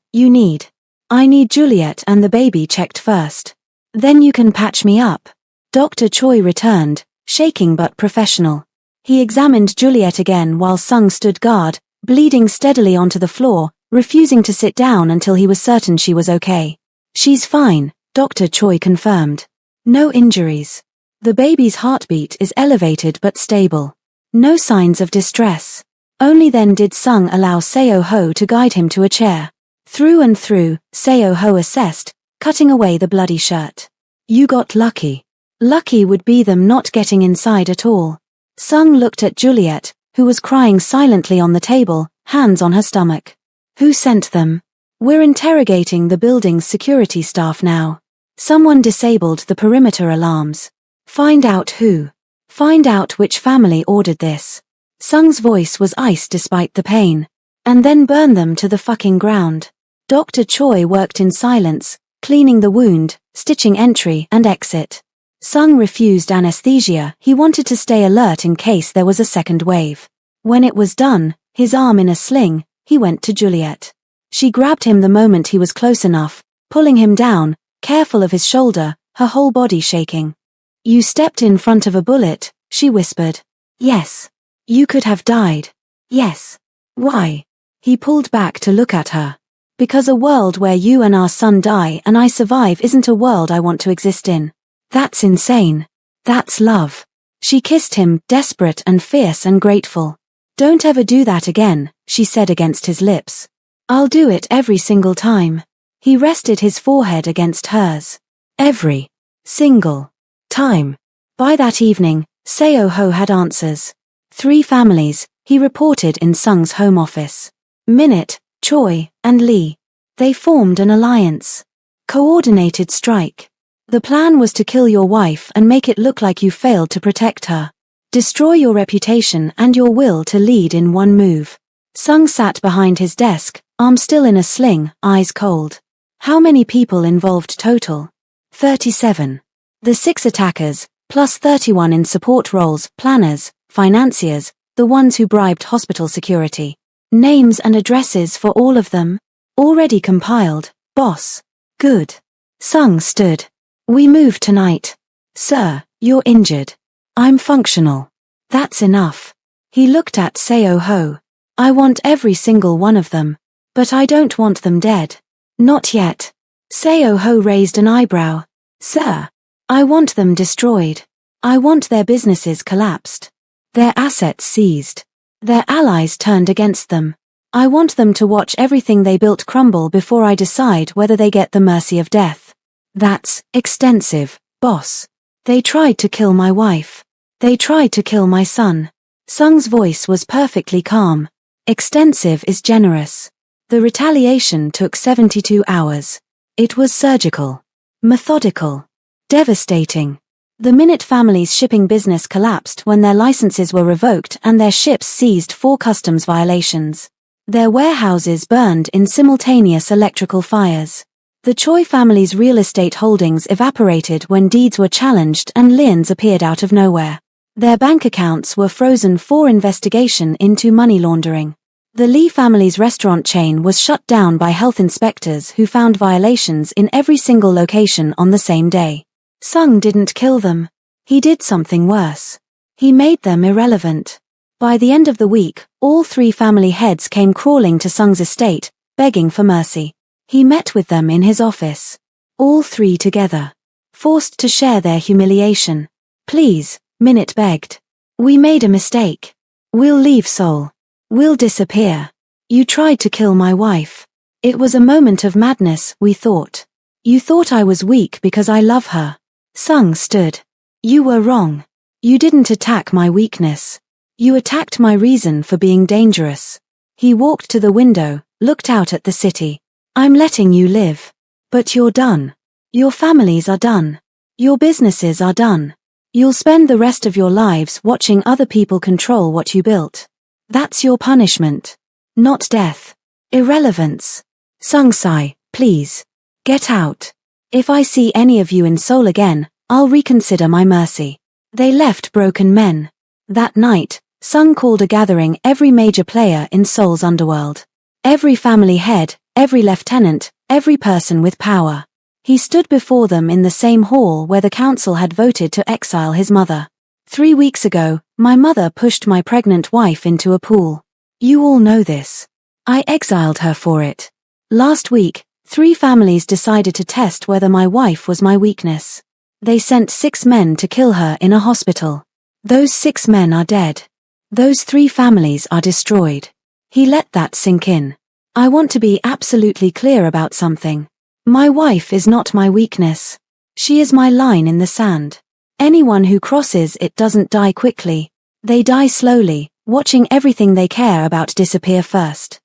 I need Juliet and the baby checked first. Then you can patch me up. Dr. Choi returned, shaking but professional. He examined Juliet again while Sung stood guard, bleeding steadily onto the floor, refusing to sit down until he was certain she was okay. She's fine, Dr. Choi confirmed. No injuries. The baby's heartbeat is elevated but stable. No signs of distress. Only then did Sung allow Seo Ho to guide him to a chair. Through and through, Seo Ho assessed, cutting away the bloody shirt. You got lucky. Lucky would be them not getting inside at all. Sung looked at Juliet, who was crying silently on the table, hands on her stomach. Who sent them? We're interrogating the building's security staff now. Someone disabled the perimeter alarms. Find out who. Find out which family ordered this. Sung's voice was ice despite the pain. And then burn them to the fucking ground. Dr. Choi worked in silence, cleaning the wound, stitching entry and exit. Sung refused anesthesia, he wanted to stay alert in case there was a second wave. When it was done, his arm in a sling, he went to Juliet. She grabbed him the moment he was close enough, pulling him down, careful of his shoulder, her whole body shaking. You stepped in front of a bullet, she whispered. Yes. You could have died. Yes. Why? He pulled back to look at her. Because a world where you and our son die and I survive isn't a world I want to exist in. That's insane. That's love. She kissed him, desperate and fierce and grateful. Don't ever do that again, she said against his lips. I'll do it every single time. He rested his forehead against hers. Every single time. By that evening, Seo Ho had answers. 3 families, he reported in Sung's home office. Minute, Choi, and Lee. They formed an alliance. Coordinated strike. The plan was to kill your wife and make it look like you failed to protect her. Destroy your reputation and your will to lead in one move. Sung sat behind his desk, arm still in a sling, eyes cold. How many people involved total? 37. The 6 attackers, plus 31 in support roles, planners, financiers, the ones who bribed hospital security. Names and addresses for all of them? Already compiled, boss. Good. Sung stood. We move tonight. Sir, you're injured. I'm functional. That's enough. He looked at Seo Ho. I want every single one of them. But I don't want them dead. Not yet. Seo Ho raised an eyebrow. Sir, I want them destroyed. I want their businesses collapsed. Their assets seized. Their allies turned against them. I want them to watch everything they built crumble before I decide whether they get the mercy of death. That's extensive, boss. They tried to kill my wife. They tried to kill my son. Sung's voice was perfectly calm. Extensive is generous. The retaliation took 72 hours. It was surgical. Methodical. Devastating. The Minute family's shipping business collapsed when their licenses were revoked and their ships seized for customs violations. Their warehouses burned in simultaneous electrical fires. The Choi family's real estate holdings evaporated when deeds were challenged and liens appeared out of nowhere. Their bank accounts were frozen for investigation into money laundering. The Lee family's restaurant chain was shut down by health inspectors who found violations in every single location on the same day. Sung didn't kill them. He did something worse. He made them irrelevant. By the end of the week, all 3 family heads came crawling to Sung's estate, begging for mercy. He met with them in his office. All 3 together. Forced to share their humiliation. Please, Minute begged. We made a mistake. We'll leave Seoul. We'll disappear. You tried to kill my wife. It was a moment of madness, we thought. You thought I was weak because I love her. Sung stood. You were wrong. You didn't attack my weakness. You attacked my reason for being dangerous. He walked to the window, looked out at the city. I'm letting you live. But you're done. Your families are done. Your businesses are done. You'll spend the rest of your lives watching other people control what you built. That's your punishment. Not death. Irrelevance. Sung Sai, please. Get out. If I see any of you in Seoul again, I'll reconsider my mercy. They left broken men. That night, Sung called a gathering every major player in Seoul's underworld. Every family head, every lieutenant, every person with power. He stood before them in the same hall where the council had voted to exile his mother. 3 weeks ago, my mother pushed my pregnant wife into a pool. You all know this. I exiled her for it. Last week, 3 families decided to test whether my wife was my weakness. They sent 6 men to kill her in a hospital. Those 6 men are dead. Those 3 families are destroyed. He let that sink in. I want to be absolutely clear about something. My wife is not my weakness. She is my line in the sand. Anyone who crosses it doesn't die quickly. They die slowly, watching everything they care about disappear first.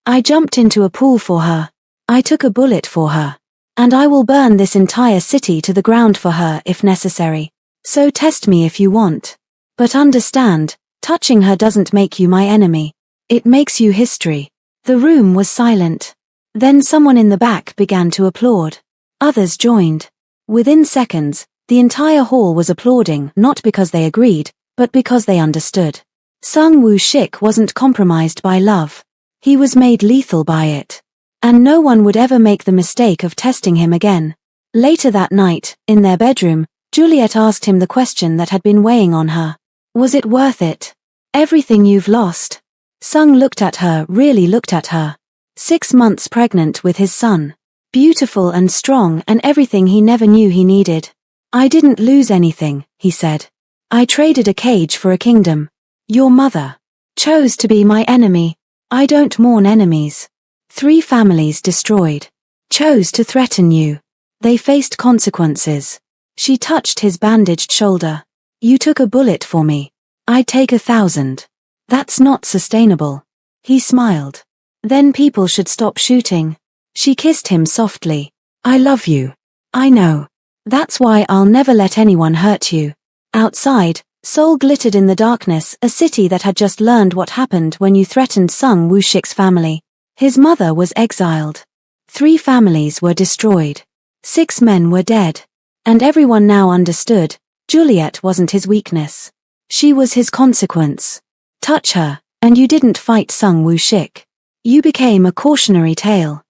I jumped into a pool for her. I took a bullet for her. And I will burn this entire city to the ground for her if necessary. So test me if you want. But understand, touching her doesn't make you my enemy. It makes you history. The room was silent. Then someone in the back began to applaud. Others joined. Within seconds, the entire hall was applauding not because they agreed, but because they understood. Sung Woo Shik wasn't compromised by love. He was made lethal by it. And no one would ever make the mistake of testing him again. Later that night, in their bedroom, Juliet asked him the question that had been weighing on her. Was it worth it? Everything you've lost. Sung looked at her, really looked at her. 6 months pregnant with his son. Beautiful and strong and everything he never knew he needed. I didn't lose anything, he said. I traded a cage for a kingdom. Your mother chose to be my enemy. I don't mourn enemies. 3 families destroyed. chose to threaten you. They faced consequences. She touched his bandaged shoulder. You took a bullet for me. I'd take 1,000. That's not sustainable. He smiled. Then people should stop shooting. She kissed him softly. I love you. I know. That's why I'll never let anyone hurt you. Outside, Seoul glittered in the darkness, a city that had just learned what happened when you threatened Sung Woo-shik's family. His mother was exiled. 3 families were destroyed. 6 men were dead. And everyone now understood, Juliet wasn't his weakness. She was his consequence. Touch her, and you didn't fight Sung Woo-shik. You became a cautionary tale.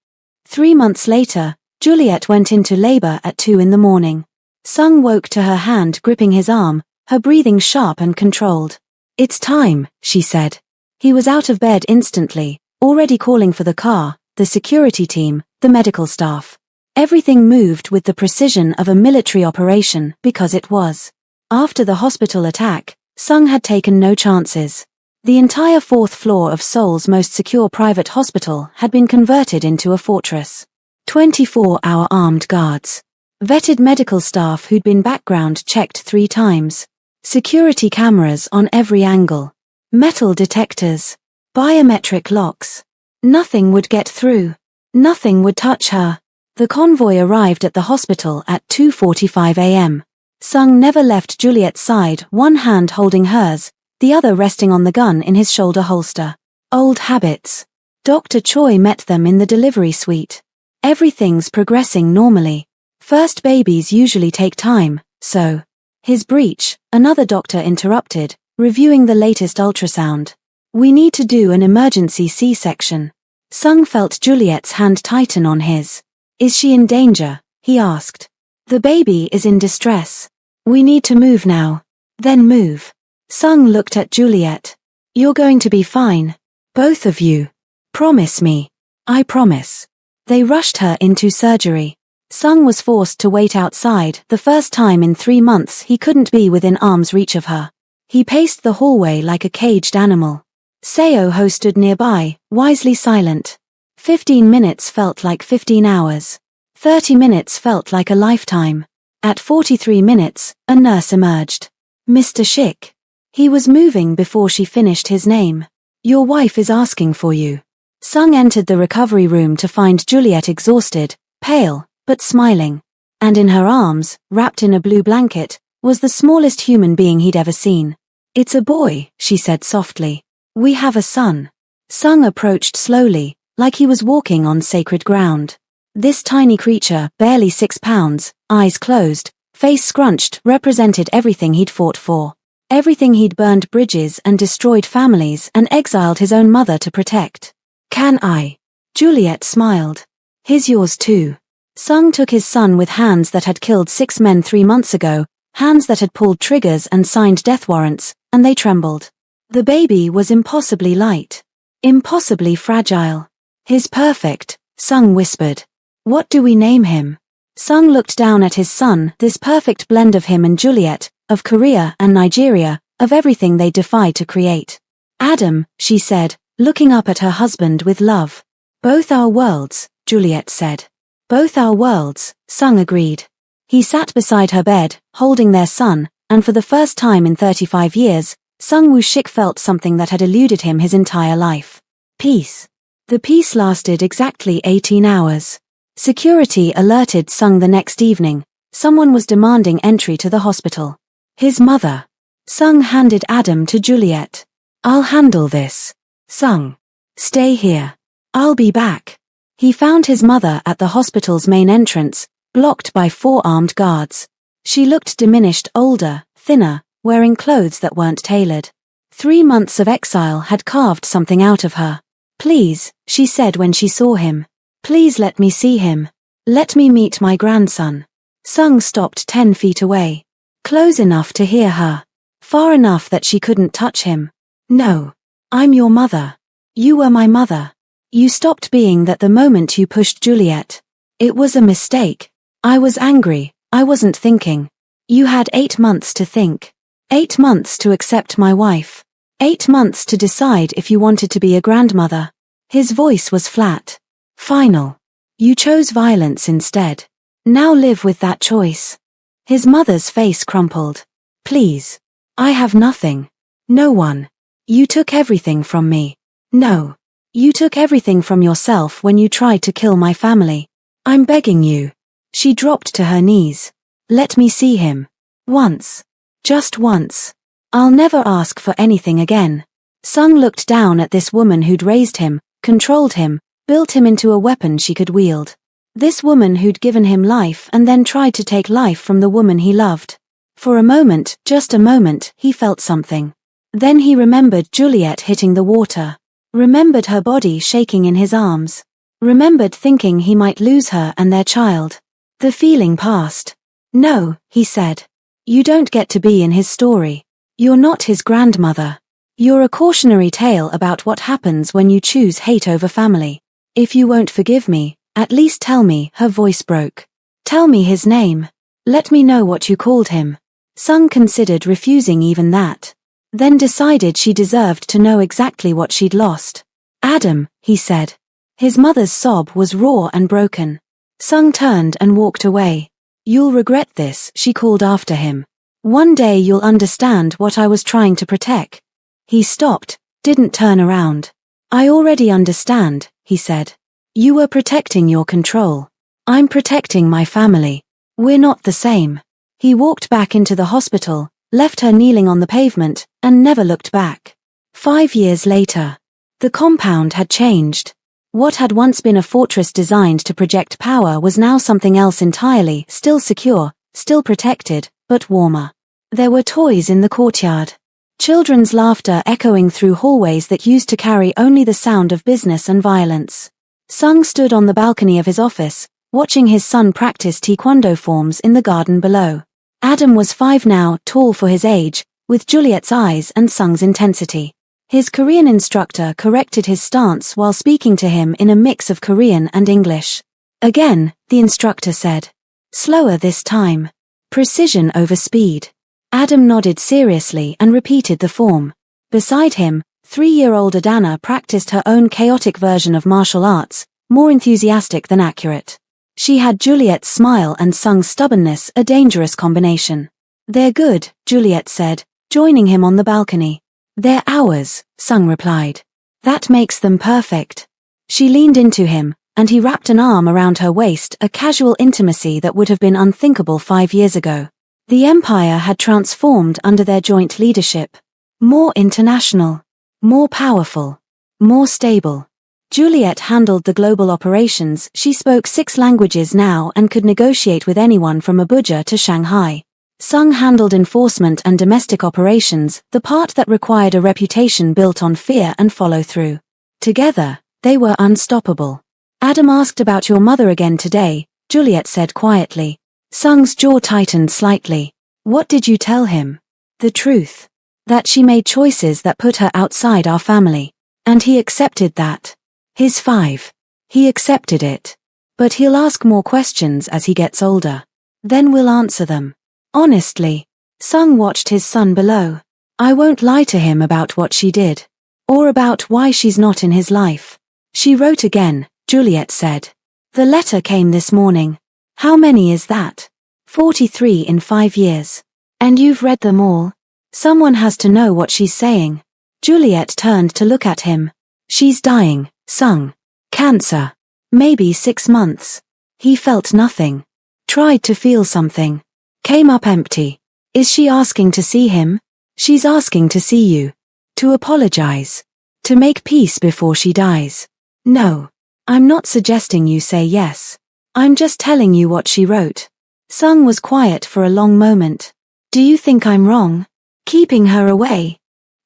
3 months later, Juliet went into labor at 2 in the morning. Sung woke to her hand gripping his arm, her breathing sharp and controlled. It's time, she said. He was out of bed instantly, already calling for the car, the security team, the medical staff. Everything moved with the precision of a military operation because it was. After the hospital attack, Sung had taken no chances. The entire 4th floor of Seoul's most secure private hospital had been converted into a fortress. 24-hour armed guards. Vetted medical staff who'd been background checked 3 times. Security cameras on every angle. Metal detectors. Biometric locks. Nothing would get through. Nothing would touch her. The convoy arrived at the hospital at 2:45 a.m. Sung never left Juliet's side, one hand holding hers, the other resting on the gun in his shoulder holster. Old habits. Dr. Choi met them in the delivery suite. Everything's progressing normally. First babies usually take time, so. His breech, another doctor interrupted, reviewing the latest ultrasound. We need to do an emergency C-section. Sung felt Juliet's hand tighten on his. Is she in danger? He asked. The baby is in distress. We need to move now. Then move. Sung looked at Juliet. You're going to be fine. Both of you. Promise me. I promise. They rushed her into surgery. Sung was forced to wait outside, the first time in 3 months he couldn't be within arm's reach of her. He paced the hallway like a caged animal. Seo-ho stood nearby, wisely silent. 15 minutes felt like 15 hours. 30 minutes felt like a lifetime. At 43 minutes, a nurse emerged. Mr. Shik. He was moving before she finished his name. Your wife is asking for you. Sung entered the recovery room to find Juliet exhausted, pale, but smiling. And in her arms, wrapped in a blue blanket, was the smallest human being he'd ever seen. It's a boy, she said softly. We have a son. Sung approached slowly, like he was walking on sacred ground. This tiny creature, barely 6 pounds, eyes closed, face scrunched, represented everything he'd fought for. Everything he'd burned bridges and destroyed families and exiled his own mother to protect. Can I? Juliet smiled. He's yours too. Sung took his son with hands that had killed 6 men 3 months ago, hands that had pulled triggers and signed death warrants, and they trembled. The baby was impossibly light. Impossibly fragile. He's perfect, Sung whispered. What do we name him? Sung looked down at his son, this perfect blend of him and Juliet, of Korea and Nigeria, of everything they defied to create. Adam, she said, looking up at her husband with love. Both our worlds, Juliet said. Both our worlds, Sung agreed. He sat beside her bed, holding their son, and for the first time in 35 years, Sung Woo-shik felt something that had eluded him his entire life. Peace. The peace lasted exactly 18 hours. Security alerted Sung the next evening. Someone was demanding entry to the hospital. His mother. Sung handed Adam to Juliet. I'll handle this. Sung. Stay here. I'll be back. He found his mother at the hospital's main entrance, blocked by 4 armed guards. She looked diminished, older, thinner, wearing clothes that weren't tailored. 3 months of exile had carved something out of her. Please, she said when she saw him. Please let me see him. Let me meet my grandson. Sung stopped 10 feet away. Close enough to hear her. Far enough that she couldn't touch him. No. I'm your mother. You were my mother. You stopped being that the moment you pushed Juliet. It was a mistake. I was angry. I wasn't thinking. You had 8 months to think. 8 months to accept my wife. 8 months to decide if you wanted to be a grandmother. His voice was flat. Final. You chose violence instead. Now live with that choice. His mother's face crumpled. Please. I have nothing. No one. You took everything from me. No. You took everything from yourself when you tried to kill my family. I'm begging you. She dropped to her knees. Let me see him. Once. Just once. I'll never ask for anything again. Sung looked down at this woman who'd raised him, controlled him, built him into a weapon she could wield. This woman who'd given him life and then tried to take life from the woman he loved. For a moment, just a moment, he felt something. Then he remembered Juliet hitting the water. Remembered her body shaking in his arms. Remembered thinking he might lose her and their child. The feeling passed. No, he said. You don't get to be in his story. You're not his grandmother. You're a cautionary tale about what happens when you choose hate over family. If you won't forgive me, at least tell me, her voice broke. Tell me his name. Let me know what you called him. Sung considered refusing even that. Then decided she deserved to know exactly what she'd lost. Adam, he said. His mother's sob was raw and broken. Sung turned and walked away. You'll regret this, she called after him. One day you'll understand what I was trying to protect. He stopped, didn't turn around. I already understand, he said. You were protecting your control. I'm protecting my family. We're not the same. He walked back into the hospital, left her kneeling on the pavement, and never looked back. 5 years later. The compound had changed. What had once been a fortress designed to project power was now something else entirely, still secure, still protected, but warmer. There were toys in the courtyard. Children's laughter echoing through hallways that used to carry only the sound of business and violence. Sung stood on the balcony of his office, watching his son practice taekwondo forms in the garden below. Adam was 5 now, tall for his age, with Juliet's eyes and Sung's intensity. His Korean instructor corrected his stance while speaking to him in a mix of Korean and English. Again, the instructor said. Slower this time. Precision over speed. Adam nodded seriously and repeated the form. Beside him, 3-year-old Adana practiced her own chaotic version of martial arts, more enthusiastic than accurate. She had Juliet's smile and Sung's stubbornness, a dangerous combination. They're good, Juliet said, joining him on the balcony. They're ours, Sung replied. That makes them perfect. She leaned into him, and he wrapped an arm around her waist, a casual intimacy that would have been unthinkable 5 years ago. The empire had transformed under their joint leadership. More international. More powerful. More stable. Juliet handled the global operations. She spoke 6 languages now and could negotiate with anyone from Abuja to Shanghai. Sung handled enforcement and domestic operations, the part that required a reputation built on fear and follow-through. Together, they were unstoppable. Adam asked about your mother again today, Juliet said quietly. Sung's jaw tightened slightly. What did you tell him? The truth. That she made choices that put her outside our family. And he accepted that. He's 5. He accepted it. But he'll ask more questions as he gets older. Then we'll answer them. Honestly. Sung watched his son below. I won't lie to him about what she did. Or about why she's not in his life. She wrote again, Juliet said. The letter came this morning. How many is that? 43 in 5 years. And you've read them all? Someone has to know what she's saying. Juliet turned to look at him. She's dying, Sung. Cancer. Maybe 6 months. He felt nothing. Tried to feel something. Came up empty. Is she asking to see him? She's asking to see you. To apologize. To make peace before she dies. No. I'm not suggesting you say yes. I'm just telling you what she wrote. Sung was quiet for a long moment. Do you think I'm wrong? Keeping her away?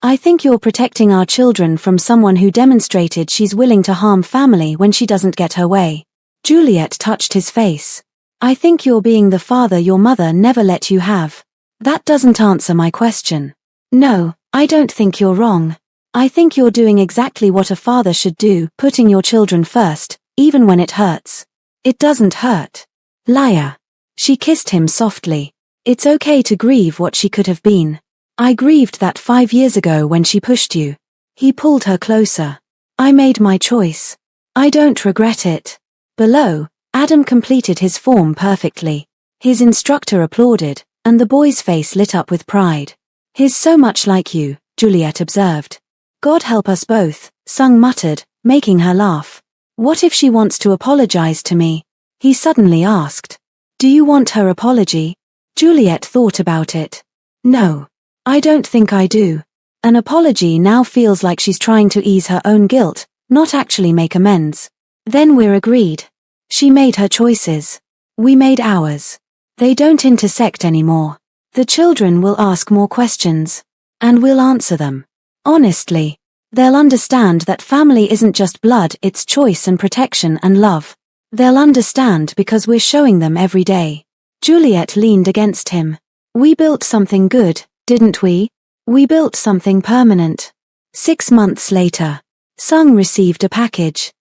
I think you're protecting our children from someone who demonstrated she's willing to harm family when she doesn't get her way. Juliet touched his face. I think you're being the father your mother never let you have. That doesn't answer my question. No, I don't think you're wrong. I think you're doing exactly what a father should do, putting your children first, even when it hurts. It doesn't hurt. Liar. She kissed him softly. It's okay to grieve what she could have been. I grieved that 5 years ago when she pushed you. He pulled her closer. I made my choice. I don't regret it. Below, Adam completed his form perfectly. His instructor applauded, and the boy's face lit up with pride. "He's so much like you," Juliet observed. "God help us both," Sung muttered, making her laugh. "What if she wants to apologize to me?" he suddenly asked. "Do you want her apology?" Juliet thought about it. "No. I don't think I do. An apology now feels like she's trying to ease her own guilt, not actually make amends." "Then we're agreed." She made her choices. We made ours. They don't intersect anymore. The children will ask more questions. And we'll answer them. Honestly. They'll understand that family isn't just blood, it's choice and protection and love. They'll understand because we're showing them every day. Juliet leaned against him. "We built something good, didn't we? We built something permanent." 6 months later, Sung received a package.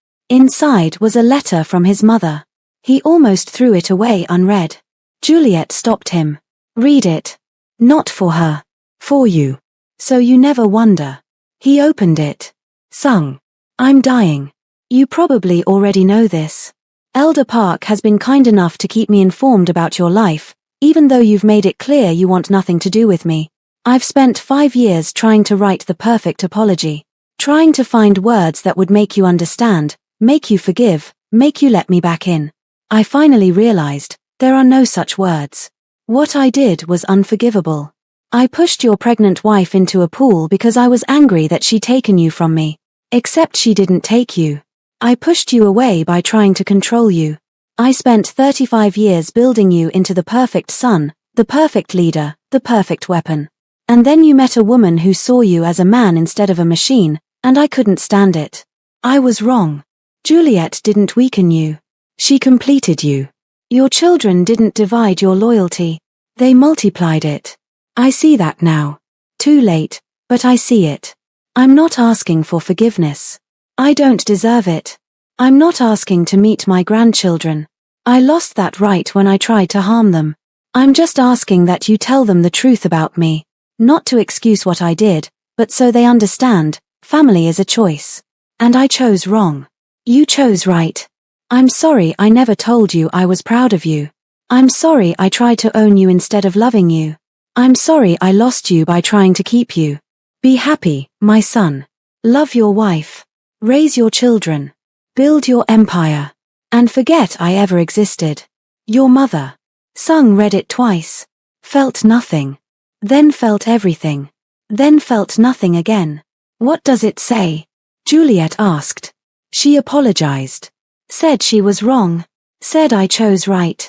Inside was a letter from his mother. He almost threw it away unread. Juliet stopped him. "Read it." "Not for her. For you. So you never wonder." He opened it. "Sung, I'm dying. You probably already know this. Elder Park has been kind enough to keep me informed about your life, even though you've made it clear you want nothing to do with me. I've spent 5 years trying to write the perfect apology. Trying to find words that would make you understand, make you forgive, make you let me back in. I finally realized, there are no such words. What I did was unforgivable. I pushed your pregnant wife into a pool because I was angry that she'd taken you from me. Except she didn't take you. I pushed you away by trying to control you. I spent 35 years building you into the perfect son, the perfect leader, the perfect weapon. And then you met a woman who saw you as a man instead of a machine, and I couldn't stand it. I was wrong. Juliet didn't weaken you. She completed you. Your children didn't divide your loyalty. They multiplied it. I see that now. Too late, but I see it. I'm not asking for forgiveness. I don't deserve it. I'm not asking to meet my grandchildren. I lost that right when I tried to harm them. I'm just asking that you tell them the truth about me. Not to excuse what I did, but so they understand, family is a choice. And I chose wrong. You chose right. I'm sorry I never told you I was proud of you. I'm sorry I tried to own you instead of loving you. I'm sorry I lost you by trying to keep you. Be happy, my son. Love your wife. Raise your children. Build your empire. And forget I ever existed. Your mother." Sung read it twice. Felt nothing. Then felt everything. Then felt nothing again. "What does it say?" Juliet asked. She apologized. Said she was wrong. Said I chose right.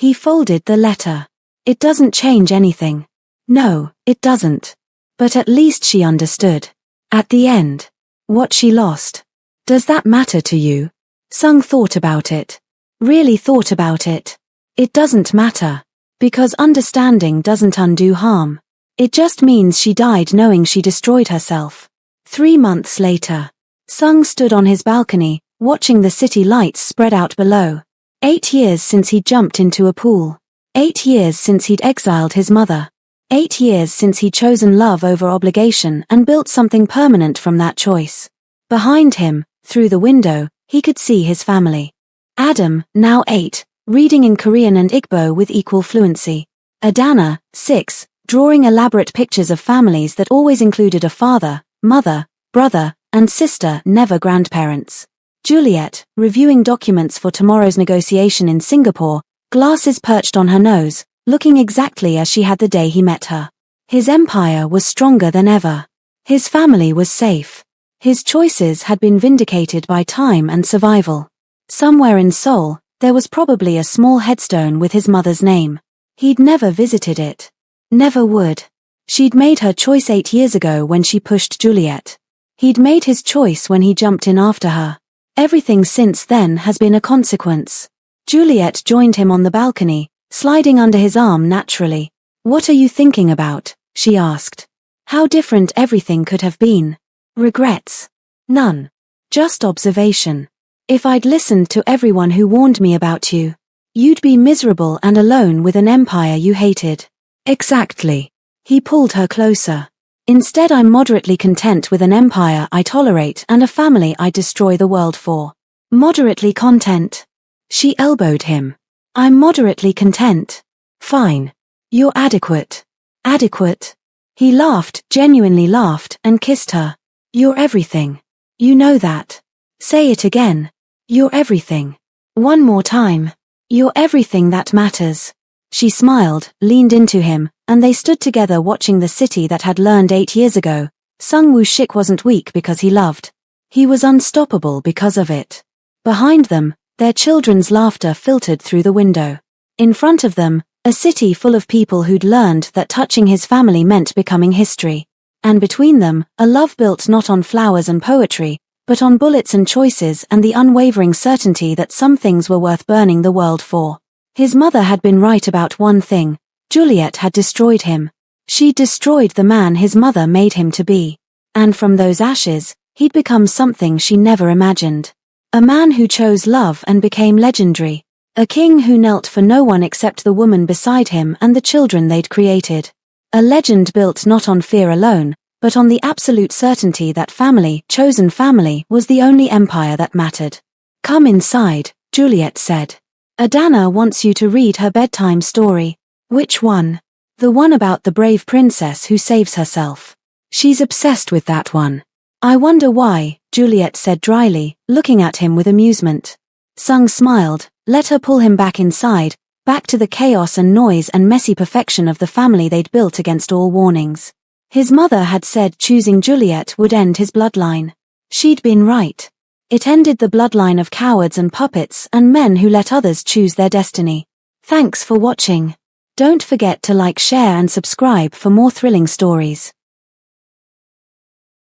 He folded the letter. "It doesn't change anything." "No, it doesn't. But at least she understood. At the end. What she lost. Does that matter to you?" Sung thought about it. Really thought about it. "It doesn't matter. Because understanding doesn't undo harm. It just means she died knowing she destroyed herself." 3 months later. Sung stood on his balcony, watching the city lights spread out below. 8 years since he'd jumped into a pool. 8 years since he'd exiled his mother. 8 years since he'd chosen love over obligation and built something permanent from that choice. Behind him, through the window, he could see his family. Adam, now 8, reading in Korean and Igbo with equal fluency. Adana, 6, drawing elaborate pictures of families that always included a father, mother, brother, and sister, never grandparents. Juliet, reviewing documents for tomorrow's negotiation in Singapore, glasses perched on her nose, looking exactly as she had the day he met her. His empire was stronger than ever. His family was safe. His choices had been vindicated by time and survival. Somewhere in Seoul, there was probably a small headstone with his mother's name. He'd never visited it. Never would. She'd made her choice 8 years ago when she pushed Juliet. He'd made his choice when he jumped in after her. Everything since then has been a consequence. Juliet joined him on the balcony, sliding under his arm naturally. "What are you thinking about?" she asked. How different everything could have been. Regrets? None. Just observation. If I'd listened to everyone who warned me about you, you'd be miserable and alone with an empire you hated. Exactly. He pulled her closer. Instead, I'm moderately content with an empire I tolerate and a family I destroy the world for. Moderately content. She elbowed him. I'm moderately content. Fine. You're adequate. Adequate. He laughed, genuinely laughed, and kissed her. You're everything. You know that. Say it again. You're everything. One more time. You're everything that matters. She smiled, leaned into him, and they stood together watching the city that had learned 8 years ago. Sung-woo Shik wasn't weak because he loved. He was unstoppable because of it. Behind them, their children's laughter filtered through the window. In front of them, a city full of people who'd learned that touching his family meant becoming history. And between them, a love built not on flowers and poetry, but on bullets and choices and the unwavering certainty that some things were worth burning the world for. His mother had been right about one thing. Juliet had destroyed him. She'd destroyed the man his mother made him to be. And from those ashes, he'd become something she never imagined. A man who chose love and became legendary. A king who knelt for no one except the woman beside him and the children they'd created. A legend built not on fear alone, but on the absolute certainty that family, chosen family, was the only empire that mattered. Come inside, Juliet said. Adana wants you to read her bedtime story. Which one? The one about the brave princess who saves herself. She's obsessed with that one. I wonder why, Juliet said dryly, looking at him with amusement. Sung smiled, let her pull him back inside, back to the chaos and noise and messy perfection of the family they'd built against all warnings. His mother had said choosing Juliet would end his bloodline. She'd been right. It ended the bloodline of cowards and puppets and men who let others choose their destiny. Thanks for watching. Don't forget to like, share and subscribe for more thrilling stories.